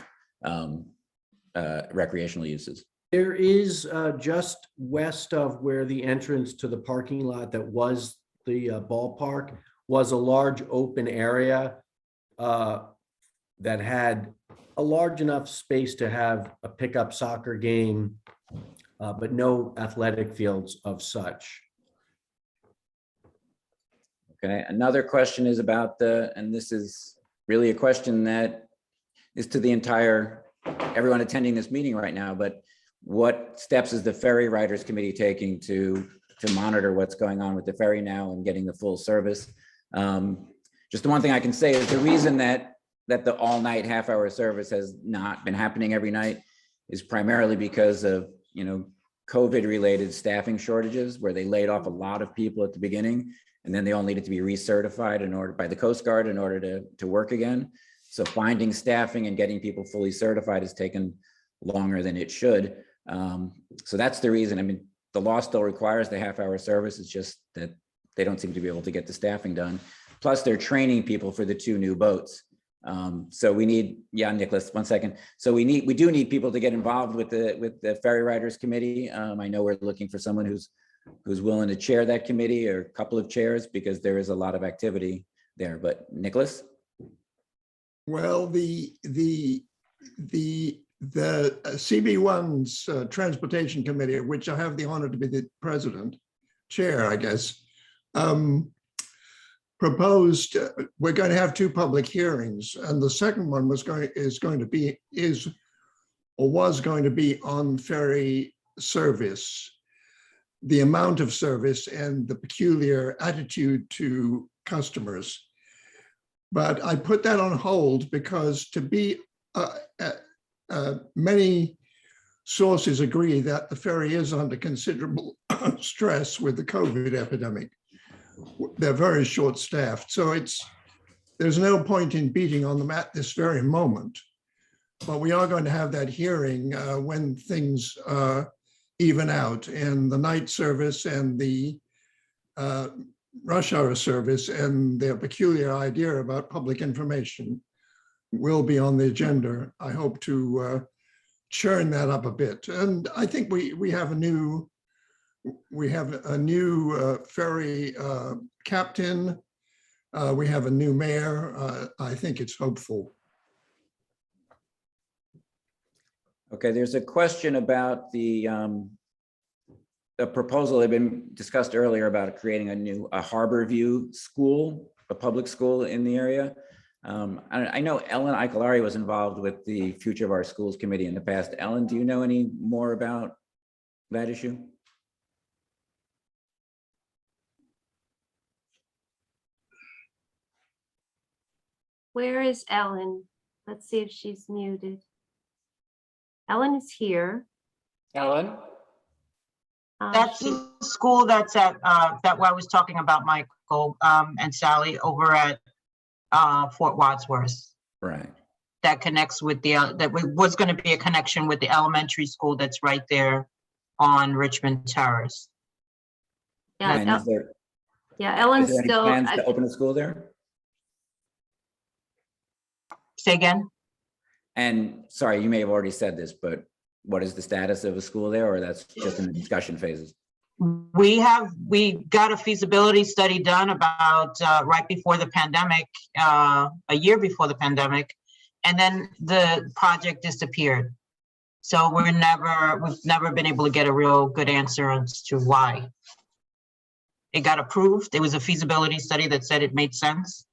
recreational uses. There is just west of where the entrance to the parking lot that was the ballpark was a large open area that had a large enough space to have a pickup soccer game, but no athletic fields of such. Okay, another question is about and this is really a question that is to the everyone attending this meeting right now, but what steps is the Ferry Riders Committee taking to monitor what's going on with the ferry now and getting the full service? Just the one thing I can say is the reason that the all-night half-hour service has not been happening every night is primarily because of, COVID-related staffing shortages, where they laid off a lot of people at the beginning, and then they all needed to be recertified by the Coast Guard in order to work again. So finding staffing and getting people fully certified has taken longer than it should. So that's the reason. I mean, the law still requires the half-hour service. It's just that they don't seem to be able to get the staffing done. Plus, they're training people for the 2 new boats. So we need, Nicholas, 1 second. So we do need people to get involved with the Ferry Riders Committee. I know we're looking for someone who's willing to chair that committee, or a couple of chairs, because there is a lot of activity there. But Nicholas? Well, the CB1's Transportation Committee, of which I have the honor to be the chair, I guess, proposed we're going to have 2 public hearings, and the second one was going to be on ferry service, the amount of service and the peculiar attitude to customers. But I put that on hold because many sources agree that the ferry is under considerable stress with the COVID epidemic. They're very short-staffed, so there's no point in beating on them at this very moment. But we are going to have that hearing when things even out, and the night service and the rush hour service and their peculiar idea about public information will be on the agenda. I hope to churn that up a bit. And I think we have a new we have a new ferry captain. We have a new mayor. I think it's hopeful. Okay, there's a question about the proposal that had been discussed earlier about creating a Harbor View school, a public school in the area. I know Ellen Icolari was involved with the Future of Our Schools Committee in the past. Ellen, do you know any more about that issue? Where is Ellen? Let's see if she's muted. Ellen is here. Ellen? That's the school that's at, that I was talking about, Michael and Sally, over at Fort Wadsworth. Right. That connects with the, that was going to be a connection with the elementary school that's right there on Richmond Terrace. Yeah, And is yeah, Ellen's there any still. plans to open a school there? Say again? And sorry, you may have already said this, but what is the status of a school there, or that's just in the discussion phases? We got a feasibility study done about right before the pandemic, a year before the pandemic, and then the project disappeared. So we've never been able to get a real good answer as to why. It got approved. It was a feasibility study that said it made sense.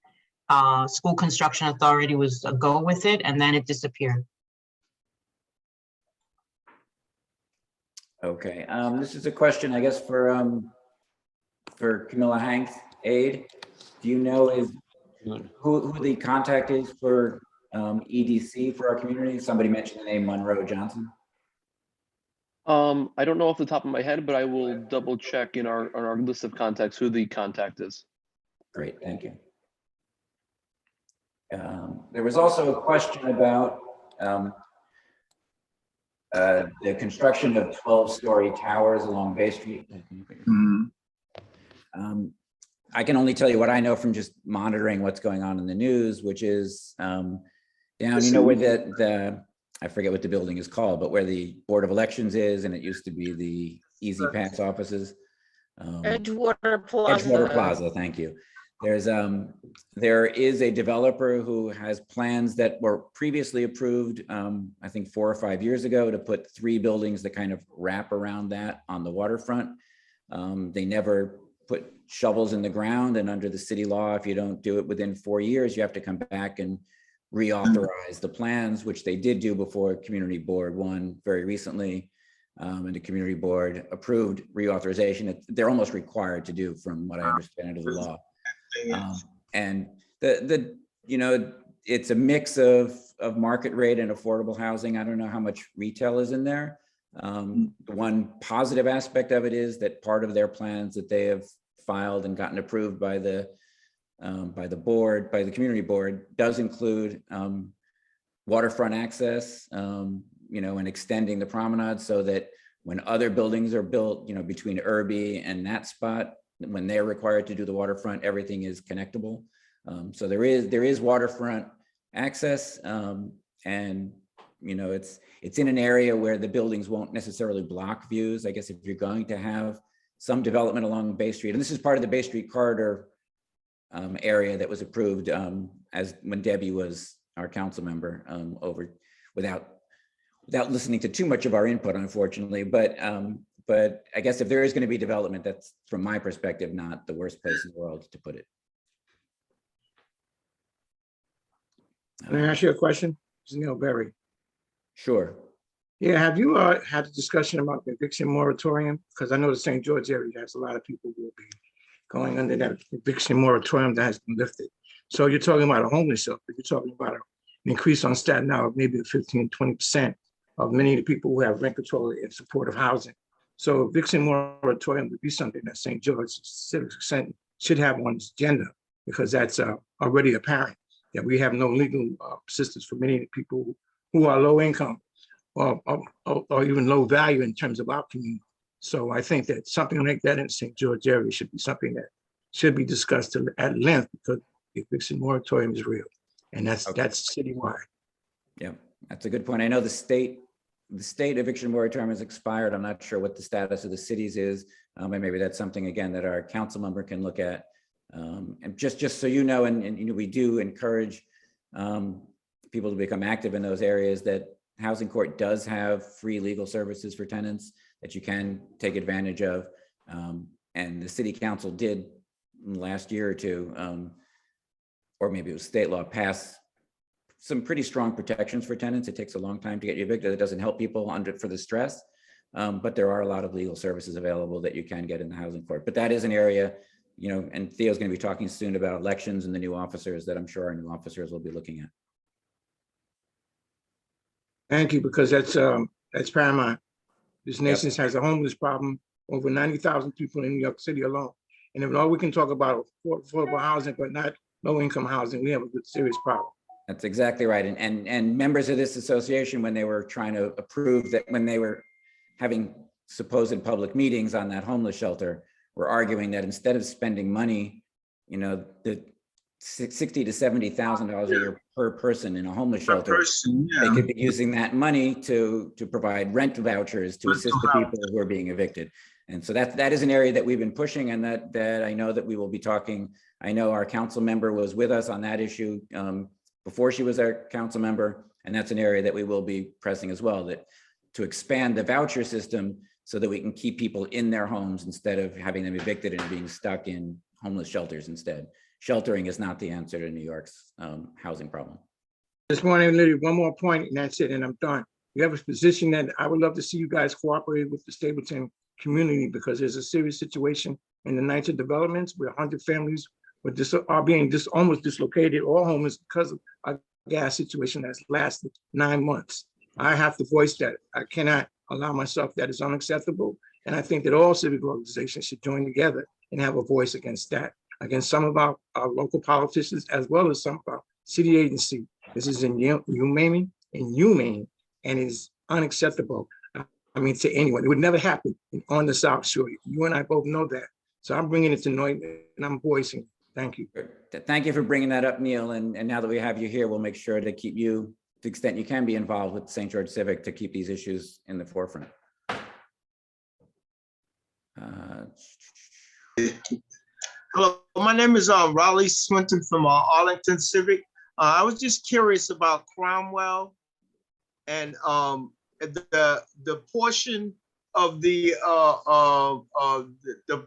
School Construction Authority was a go with it, and then it disappeared. Okay, this is a question, I guess, for Kamillah Hanks, aide. Do you know who the contact is for EDC for our community? Somebody mentioned the name Monroe Johnson. I don't know off the top of my head, but I will double check in our list of contacts who the contact is. Great, thank you. There was also a question about the construction of 12-story towers along Bay Street. I can only tell you what I know from just monitoring what's going on in the news, which is down, you know, where I forget what the building is called, but where the Board of Elections is, and it used to be the Easy Pass offices. Edgewater Plaza. Edgewater Plaza, thank you. There is a developer who has plans that were previously approved, I think 4 or 5 years ago, to put 3 buildings that kind of wrap around that on the waterfront. They never put shovels in the ground, and under the city law, if you don't do it within 4 years, you have to come back and reauthorize the plans, which they did do before Community Board 1 very recently. And the Community Board approved reauthorization. They're almost required to do, from what I understand of the law. And you know, it's a mix of market rate and affordable housing. I don't know how much retail is in there. The one positive aspect of it is that part of their plans that they have filed and gotten approved by the board, by the Community Board, does include waterfront access, you know, and extending the promenade so that when other buildings are built, you know, between Irby and that spot, when they're required to do the waterfront, everything is connectable. So there is waterfront access, and you know, it's in an area where the buildings won't necessarily block views. I guess if you're going to have some development along Bay Street, and this is part of the Bay Street corridor area that was approved as when Debbie was our council member, over without listening to too much of our input, unfortunately, but I guess if there is going to be development, that's, from my perspective, not the worst place in the world to put it. Can I ask you a question? It's Neil Berry. Sure. Yeah, have you had a discussion about the eviction moratorium? Because I know the St. George area has a lot of people who will be going under that eviction moratorium that has been lifted. So you're talking about a homeless shelter. You're talking about an increase on Staten Island, maybe 15, 20% of many of the people who have rent control and supportive housing. So eviction moratorium would be something that St. George Civic Association should have on its agenda, because that's already apparent that we have no legal assistance for many people who are low income or even low value in terms of our community. So I think that something like that in St. George area should be something that should be discussed at length, because the eviction moratorium is real, and that's citywide. Yeah, that's a good point. I know the state the state eviction moratorium has expired. I'm not sure what the status of the cities is. And maybe that's something, again, that our council member can look at. And just so you know, and you know, we do encourage people to become active in those areas, that Housing Court does have free legal services for tenants that you can take advantage of. And the city council did last year or two, or maybe it was state law, pass some pretty strong protections for tenants. It takes a long time to get you evicted. It doesn't help people for the stress, but there are a lot of legal services available that you can get in the Housing Court. But that is an area, you know, and Theo's going to be talking soon about elections and the new officers that I'm sure our new officers will be looking at. Thank you, because that's paramount. This nation has a homeless problem, over 90,000 people in New York City alone. And if all we can talk about affordable housing, but not low-income housing, we have a good serious problem. That's exactly right. And members of this association, when they were trying to approve that, when they were having supposed public meetings on that homeless shelter, were arguing that instead of spending money, you know, the $60,000 to $70,000 a year per person in a homeless shelter, they could be using that money to provide rent vouchers to assist the people who are being evicted. And so that is an area that we've been pushing, and that I know that we will be talking. I know our council member was with us on that issue before she was our council member, and that's an area that we will be pressing as well, that to expand the voucher system so that we can keep people in their homes instead of having them evicted and being stuck in homeless shelters instead. Sheltering is not the answer to New York's housing problem. Just want to literally one more point, and that's it, and I'm done. You have a position that I would love to see you guys cooperate with the Stapleton community, because there's a serious situation in the NYCHA developments where 100 families are being almost dislocated or homeless because of a gas situation that's lasted 9 months. I have to voice that. I cannot allow myself. That is unacceptable. And I think that all civic organizations should join together and have a voice against that, against some of our local politicians, as well as some of our city agency. This is inhumane, and is unacceptable. I mean, to anyone. It would never happen on the South Shore. You and I both know that. So I'm bringing it to noise, and I'm voicing. Thank you. Thank you for bringing that up, Neil. And now that we have you here, we'll make sure to keep you, to the extent you can, be involved with St. George Civic to keep these issues in the forefront. Hello, my name is Raleigh Swinton from Arlington Civic. I was just curious about Cromwell and the portion of the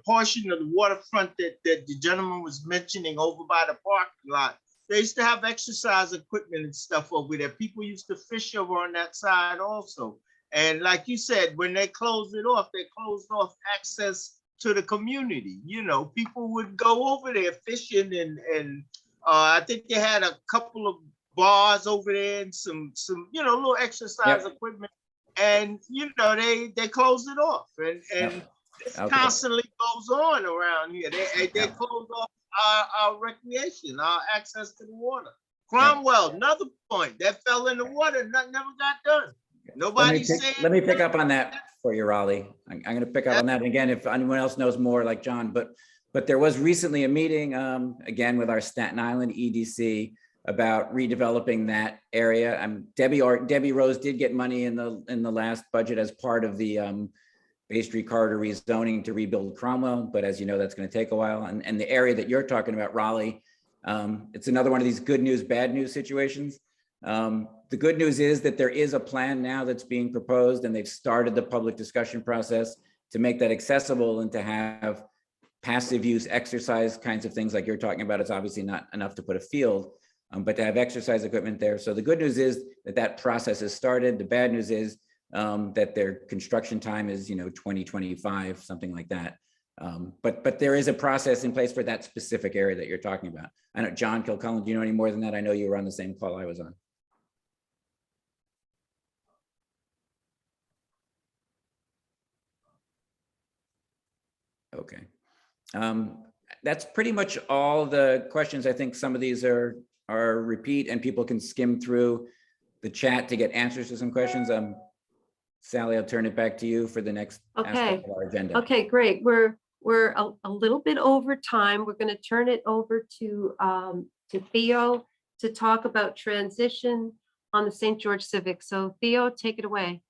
portion of the waterfront that the gentleman was mentioning over by the parking lot. They used to have exercise equipment and stuff over there. People used to fish over on that side also. And like you said, when they closed it off, they closed off access to the community. You know, people would go over there fishing, and I think they had a couple of bars over there and some you know, little exercise equipment. And you know, they closed it off, and this constantly goes on around here. They closed off our recreation, our access to the water. Cromwell, another point that fell in the water, nothing never got done. Nobody said. Let me pick up on that for you, Raleigh. I'm going to pick up on that again if anyone else knows more, like John. But there was recently a meeting again with our Staten Island EDC about redeveloping that area. Debbie Rose did get money in the last budget as part of the Bay Street corridor rezoning to rebuild Cromwell, but as you know, that's going to take a while. And the area that you're talking about, Raleigh, it's another one of these good news, bad news situations. The good news is that there is a plan now that's being proposed, and they've started the public discussion process to make that accessible and to have passive use exercise kinds of things like you're talking about. It's obviously not enough to put a field, but to have exercise equipment there. So the good news is that process has started. The bad news is that their construction time is, 2025, something like that. But there is a process in place for that specific area that you're talking about. I know, John Kilcullen, do you know any more than that? I know you were on the same call I was on. Okay. That's pretty much all the questions. I think some of these are repeat, and people can skim through the chat to get answers to some questions. Sally, I'll turn it back to you for the next aspect of our agenda. Okay, great. We're a little bit over time. We're going to turn it over to Theo to talk about transition on the St. George Civic. So Theo, take it away.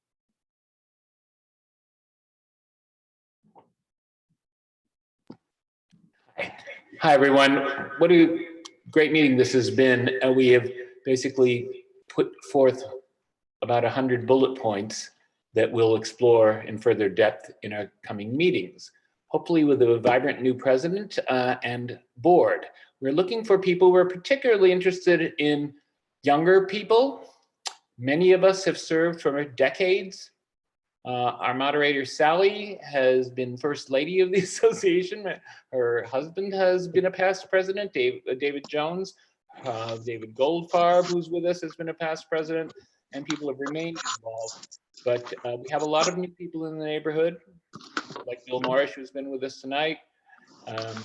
Hi, everyone. What a great meeting this has been. We have basically put forth about 100 bullet points that we'll explore in further depth in our coming meetings, hopefully with a vibrant new president and board. We're looking for people who are particularly interested in younger people. Many of us have served for decades. Our moderator, Sally, has been first lady of the association. Her husband has been a past president, David Jones. David Goldfarb, who's with us, has been a past president, and people have remained involved. But we have a lot of new people in the neighborhood, like Bill Morris, who's been with us tonight. And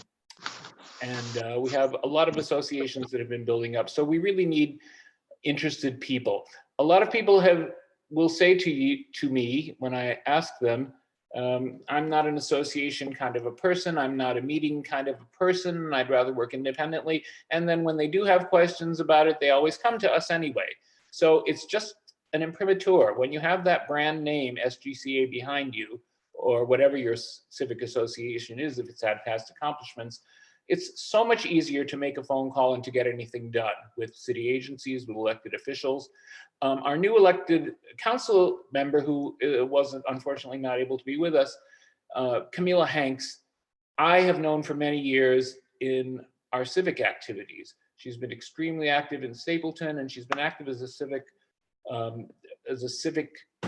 we have a lot of associations that have been building up. So we really need interested people. A lot of people will say to me when I ask them, I'm not an association kind of a person, I'm not a meeting kind of a person, I'd rather work independently. And then when they do have questions about it, they always come to us anyway. So it's just an imprimatur. When you have that brand name SGCA behind you, or whatever your civic association is, if it's had past accomplishments, it's so much easier to make a phone call and to get anything done with city agencies, with elected officials. Our new elected council member, who wasn't unfortunately not able to be with us, Kamillah Hanks, I have known for many years in our civic activities. She's been extremely active in Stapleton, and she's been active as a civic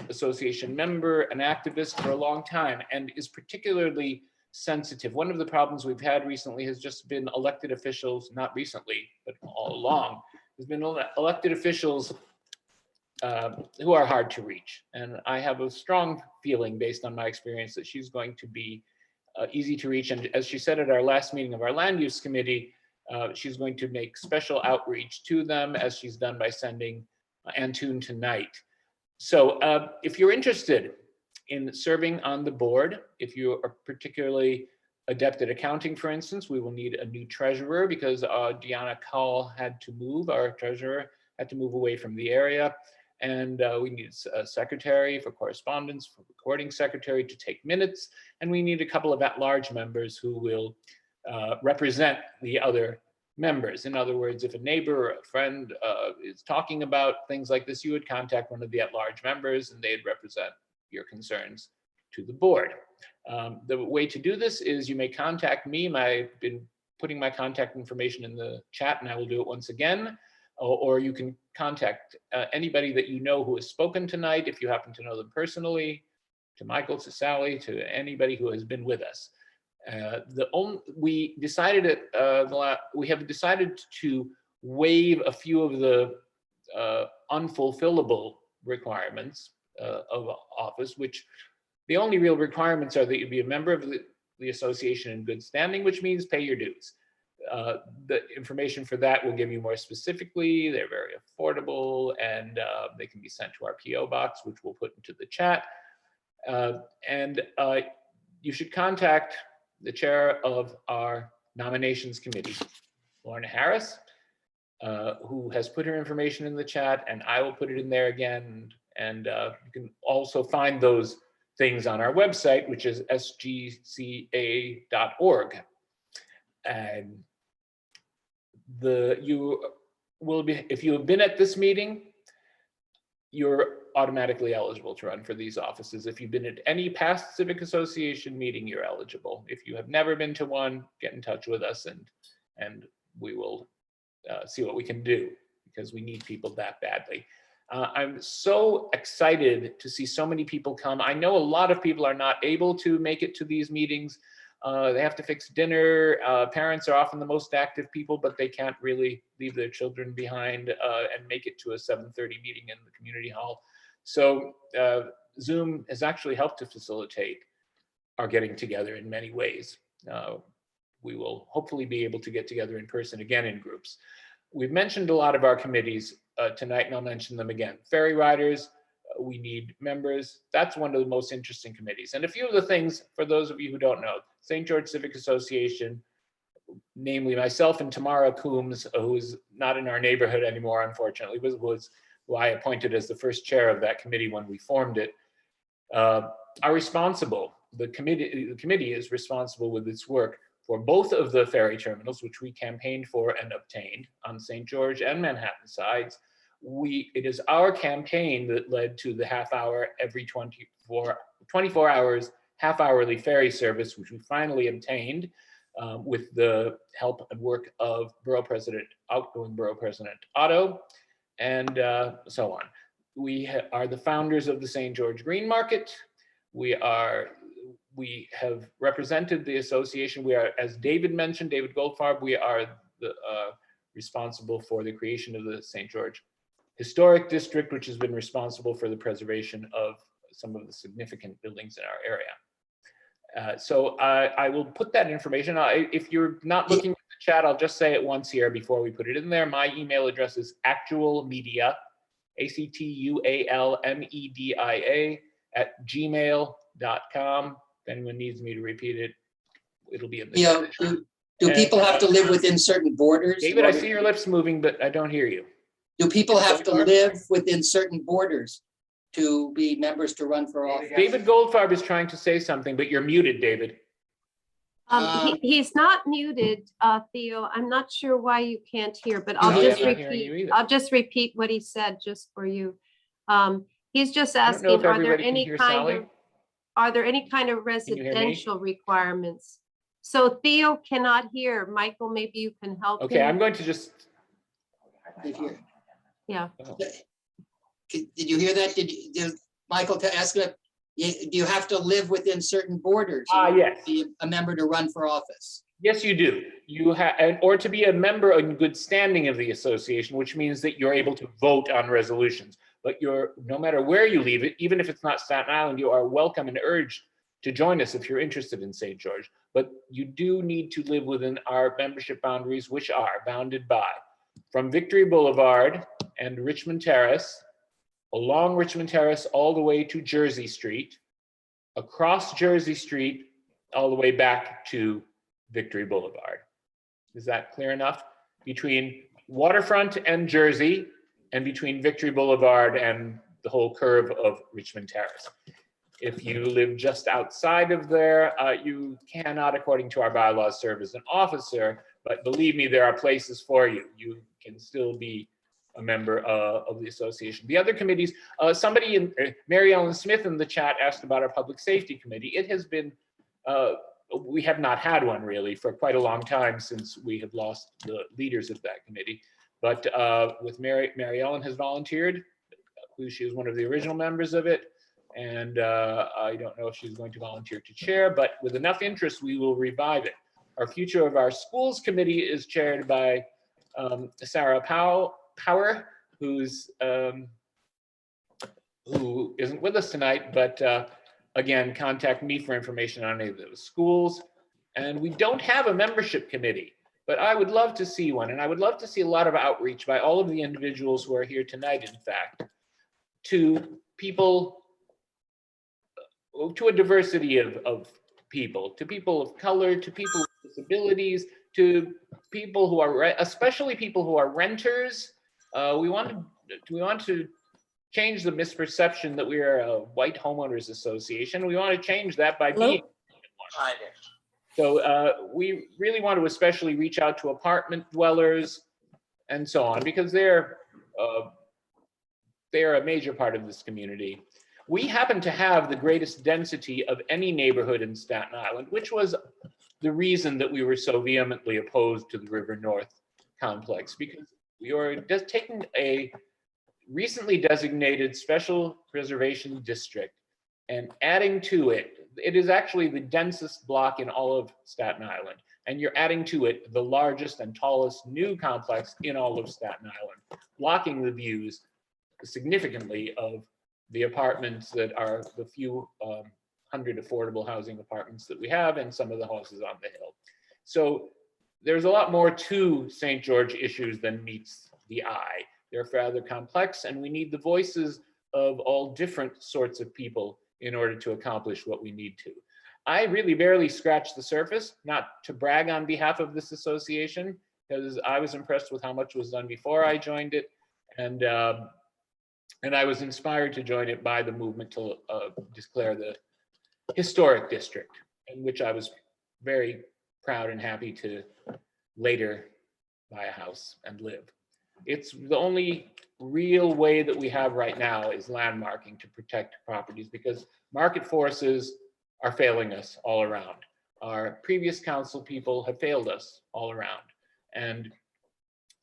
association member, an activist for a long time, and is particularly sensitive. One of the problems we've had recently has just been elected officials, not recently, but all along, has been elected officials who are hard to reach. And I have a strong feeling based on my experience that she's going to be easy to reach. And as she said at our last meeting of our land use committee, she's going to make special outreach to them, as she's done by sending Antoon tonight. So if you're interested in serving on the board, if you are particularly adept at accounting, for instance, we will need a new treasurer because Deanna Call had to move, our treasurer had to move away from the area. And we need a secretary for correspondence, for recording secretary to take minutes. And we need a couple of at-large members who will represent the other members. In other words, if a neighbor or a friend is talking about things like this, you would contact one of the at-large members and they'd represent your concerns to the board. The way to do this is you may contact me. I've been putting my contact information in the chat, and I will do it once again. Or you can contact anybody that you know who has spoken tonight, if you happen to know them personally, to Michael, to Sally, to anybody who has been with us. We have decided to waive a few of the unfulfillable requirements of office, which the only real requirements are that you be a member of the association in good standing, which means pay your dues. The information for that will give you more specifically. They're very affordable, and they can be sent to our PO box, which we'll put into the chat. You should contact the chair of our nominations committee, Lorna Harris, who has put her information in the chat, and I will put it in there again. And you can also find those things on our website, which is sgca.org. And if you have been at this meeting, you're automatically eligible to run for these offices. If you've been at any past civic association meeting, you're eligible. If you have never been to one, get in touch with us and we will see what we can do, because we need people that badly. I'm so excited to see so many people come. I know a lot of people are not able to make it to these meetings. They have to fix dinner. Parents are often the most active people, but they can't really leave their children behind and make it to a 7:30 meeting in the community hall. So Zoom has actually helped to facilitate our getting together in many ways. We will hopefully be able to get together in person again in groups. We've mentioned a lot of our committees tonight, and I'll mention them again. Ferry riders, we need members. That's one of the most interesting committees. And a few of the things, for those of you who don't know, St. George Civic Association, namely myself and Tamara Coombs, who's not in our neighborhood anymore, unfortunately, was who I appointed as the first chair of that committee when we formed it, are responsible. The committee is responsible with its work for both of the ferry terminals, which we campaigned for and obtained on St. George and Manhattan sides. It is our campaign that led to the half-hour every 24 hours, half-hourly ferry service, which we finally obtained with the help and work of outgoing Borough President Otto, and so on. We are the founders of the St. George Green Market. We have represented the association. We are, as David mentioned, David Goldfarb, we are responsible for the creation of the St. George Historic District, which has been responsible for the preservation of some of the significant buildings in our area. So I will put that information. If you're not looking at the chat, I'll just say it once here before we put it in there. My email address is actualmedia, ACTUALMEDIA @gmail.com. If anyone needs me to repeat it, it'll be in the chat. Do people have to live within certain borders? David, I see your lips moving, but I don't hear you. Do people have to live within certain borders to be members to run for office? David Goldfarb is trying to say something, but you're muted, David. He's not muted, Theo. I'm not sure why you can't hear, but I'll just repeat what he said just for you. He's just asking, are there any kind of residential requirements? So Theo cannot hear. Michael, maybe you can help him. Okay, I'm going to just. Yeah. Did you hear that? Did Michael ask it? Do you have to live within certain borders? Yes. To be a member to run for office? Yes, you do. You have, or to be a member in good standing of the association, which means that you're able to vote on resolutions. But no matter where you leave it, even if it's not Staten Island, you are welcome and urged to join us if you're interested in St. George. But you do need to live within our membership boundaries, which are bounded by from Victory Boulevard and Richmond Terrace, along Richmond Terrace all the way to Jersey Street, across Jersey Street, all the way back to Victory Boulevard. Is that clear enough? Between waterfront and Jersey, and between Victory Boulevard and the whole curve of Richmond Terrace. If you live just outside of there, you cannot, according to our bylaws, serve as an officer, but believe me, there are places for you. You can still be a member of the association. The other committees, Mary Ellen Smith in the chat asked about our public safety committee. It has been, we have not had one really for quite a long time since we have lost the leaders of that committee. But with Mary Ellen has volunteered, she was one of the original members of it. And I don't know if she's going to volunteer to chair, but with enough interest, we will revive it. Our future of our schools committee is chaired by Sarah Power, who isn't with us tonight, but again, contact me for information on any of those schools. And we don't have a membership committee, but I would love to see one. And I would love to see a lot of outreach by all of the individuals who are here tonight, in fact, to people, to a diversity of people, to people of color, to people with disabilities, to people who are, especially people who are renters. We want to change the misperception that we are a white homeowners association. We want to change that by being one. So we really want to especially reach out to apartment dwellers and so on, because they're a major part of this community. We happen to have the greatest density of any neighborhood in Staten Island, which was the reason that we were so vehemently opposed to the River North complex, because we are just taking a recently designated special preservation district and adding to it. It is actually the densest block in all of Staten Island, and you're adding to it the largest and tallest new complex in all of Staten Island, blocking the views significantly of the apartments that are the few hundred affordable housing apartments that we have, and some of the houses on the hill. So there's a lot more to St. George issues than meets the eye. They're rather complex, and we need the voices of all different sorts of people in order to accomplish what we need to. I really barely scratched the surface, not to brag on behalf of this association, because I was impressed with how much was done before I joined it. And I was inspired to join it by the movement to declare the historic district, in which I was very proud and happy to later buy a house and live. It's the only real way that we have right now is landmarking to protect properties, because market forces are failing us all around. Our previous council people have failed us all around. And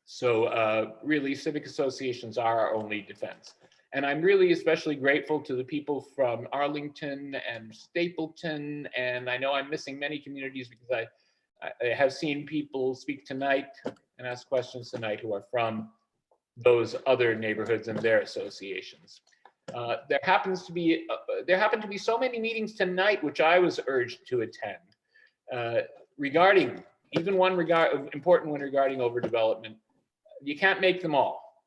so really civic associations are our only defense. And I'm really especially grateful to the people from Arlington and Stapleton. And I know I'm missing many communities because I have seen people speak tonight and ask questions tonight who are from those other neighborhoods and their associations. There happened to be so many meetings tonight, which I was urged to attend, regarding, even one important one regarding overdevelopment. You can't make them all,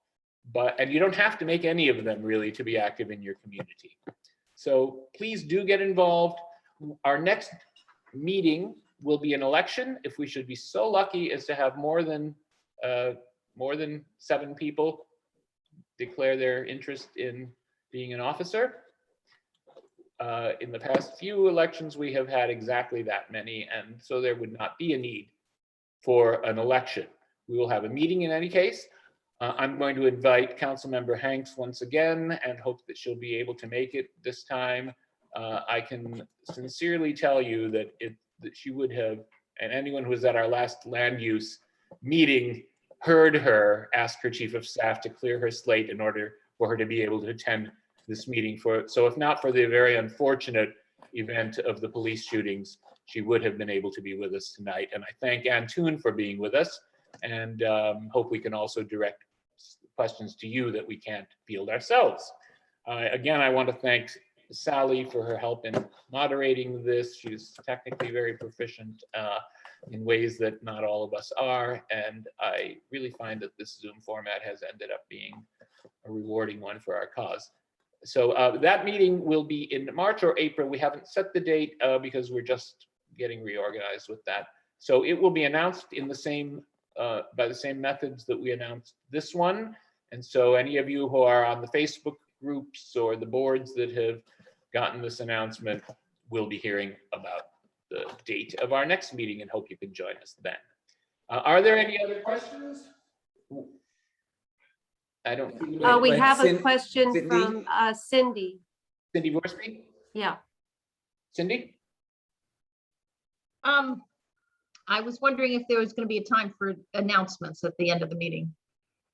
and you don't have to make any of them really to be active in your community. So please do get involved. Our next meeting will be an election. If we should be so lucky as to have more than 7 people declare their interest in being an officer. In the past few elections, we have had exactly that many, and so there would not be a need for an election. We will have a meeting in any case. I'm going to invite Councilmember Hanks once again and hope that she'll be able to make it this time. I can sincerely tell you that she would have, and anyone who was at our last land use meeting heard her ask her chief of staff to clear her slate in order for her to be able to attend this meeting. So if not for the very unfortunate event of the police shootings, she would have been able to be with us tonight. And I thank Antoon for being with us, and hope we can also direct questions to you that we can't field ourselves. Again, I want to thank Sally for her help in moderating this. She's technically very proficient in ways that not all of us are, and I really find that this Zoom format has ended up being a rewarding one for our cause. So that meeting will be in March or April. We haven't set the date because we're just getting reorganized with that. So it will be announced in the same by the same methods that we announced this one. And so any of you who are on the Facebook groups or the boards that have gotten this announcement will be hearing about the date of our next meeting, and hope you can join us then. Are there any other questions? I don't. We have a question from Cindy. Cindy Worsby? Yeah. Cindy? I was wondering if there was going to be a time for announcements at the end of the meeting.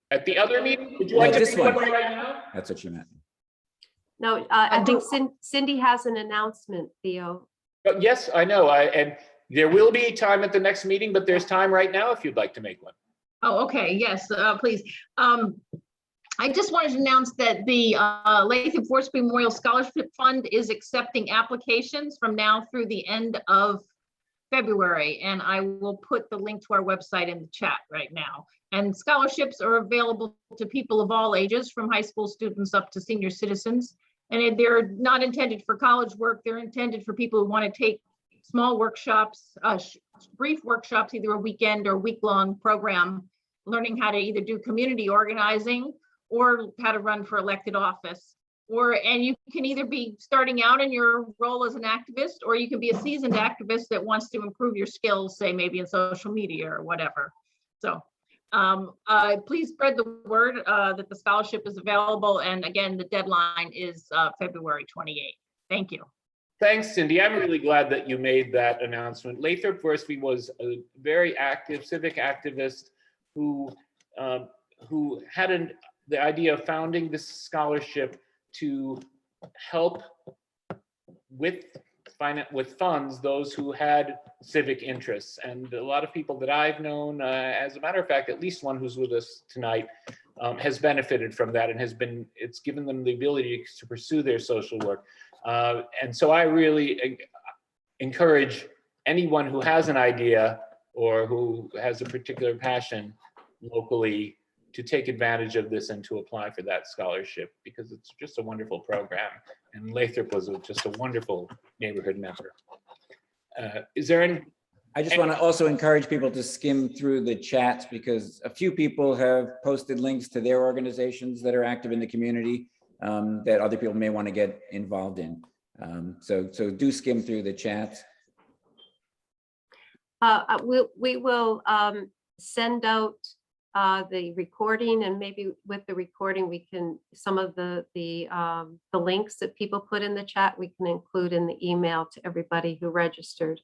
At the other meeting? Would you like to this do one one right now? That's what you meant. No, I think Cindy has an announcement, Theo. Yes, I know. And there will be time at the next meeting, but there's time right now if you'd like to make one. Oh, okay. Yes, please. I just wanted to announce that the Lathrop Forsby Memorial Scholarship Fund is accepting applications from now through the end of February, and I will put the link to our website in the chat right now. And scholarships are available to people of all ages, from high school students up to senior citizens. And they're not intended for college work. They're intended for people who want to take small workshops, brief workshops, either a weekend or week-long program, learning how to either do community organizing or how to run for elected office. And you can either be starting out in your role as an activist, or you can be a seasoned activist that wants to improve your skills, say maybe in social media or whatever. So please spread the word that the scholarship is available. And again, the deadline is February 28th. Thank you. Thanks, Cindy. I'm really glad that you made that announcement. Lathrop Forsby was a very active civic activist who had the idea of founding this scholarship to help with funds those who had civic interests. And a lot of people that I've known, as a matter of fact, at least one who's with us tonight, has benefited from that, and it's given them the ability to pursue their social work. And so I really encourage anyone who has an idea or who has a particular passion locally to take advantage of this and to apply for that scholarship, because it's just a wonderful program. And Lathrop was just a wonderful neighborhood member. Is there any? I just want to also encourage people to skim through the chats, because a few people have posted links to their organizations that are active in the community that other people may want to get involved in. So do skim through the chats. We will send out the recording, and maybe with the recording, we can, some of the links that people put in the chat, we can include in the email to everybody who registered.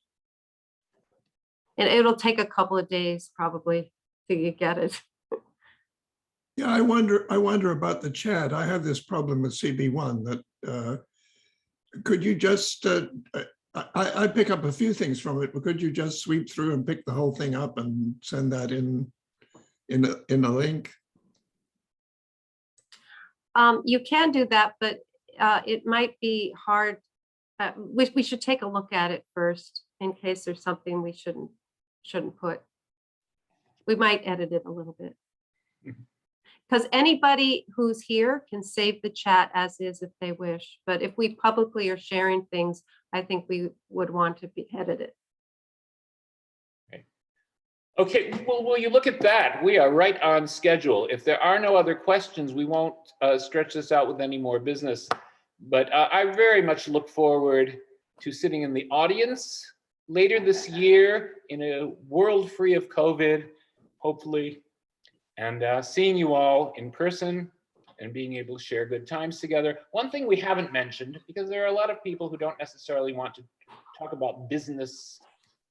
And it'll take a couple of days probably till you get it. Yeah, I wonder about the chat. I have this problem with CB1 that could you just, I pick up a few things from it, but could you just sweep through and pick the whole thing up and send that in a link? You can do that, but it might be hard. We should take a look at it first in case there's something we shouldn't put. We might edit it a little bit. Because anybody who's here can save the chat as is if they wish. But if we publicly are sharing things, I think we would want to be edited. Okay, well, will you look at that? We are right on schedule. If there are no other questions, we won't stretch this out with any more business. But I very much look forward to sitting in the audience later this year in a world free of COVID, hopefully, and seeing you all in person and being able to share good times together. One thing we haven't mentioned, because there are a lot of people who don't necessarily want to talk about business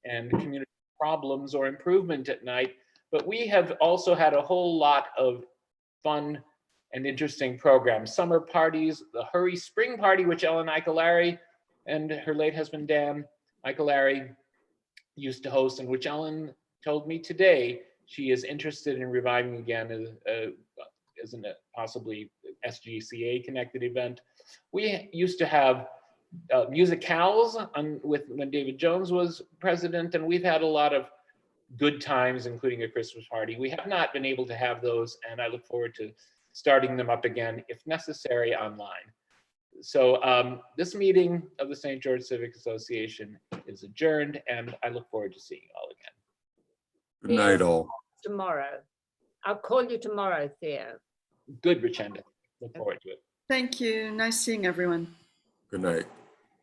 and community problems or improvement at night, but we have also had a whole lot of fun and interesting programs. Summer parties, the Hurry Spring Party, which Ellen Icolari and her late husband Dan Icolari used to host, and which Ellen told me today she is interested in reviving again as a possibly SGCA connected event. We used to have musicals when David Jones was president, and we've had a lot of good times, including a Christmas party. We have not been able to have those, and I look forward to starting them up again, if necessary, online. So this meeting of the St. George Civic Association is adjourned, and I look forward to seeing you all again. Good night, all. Tomorrow. I'll call you tomorrow, Theo. Good, Richenda. Look forward to it. Thank you. Nice seeing everyone. Good night.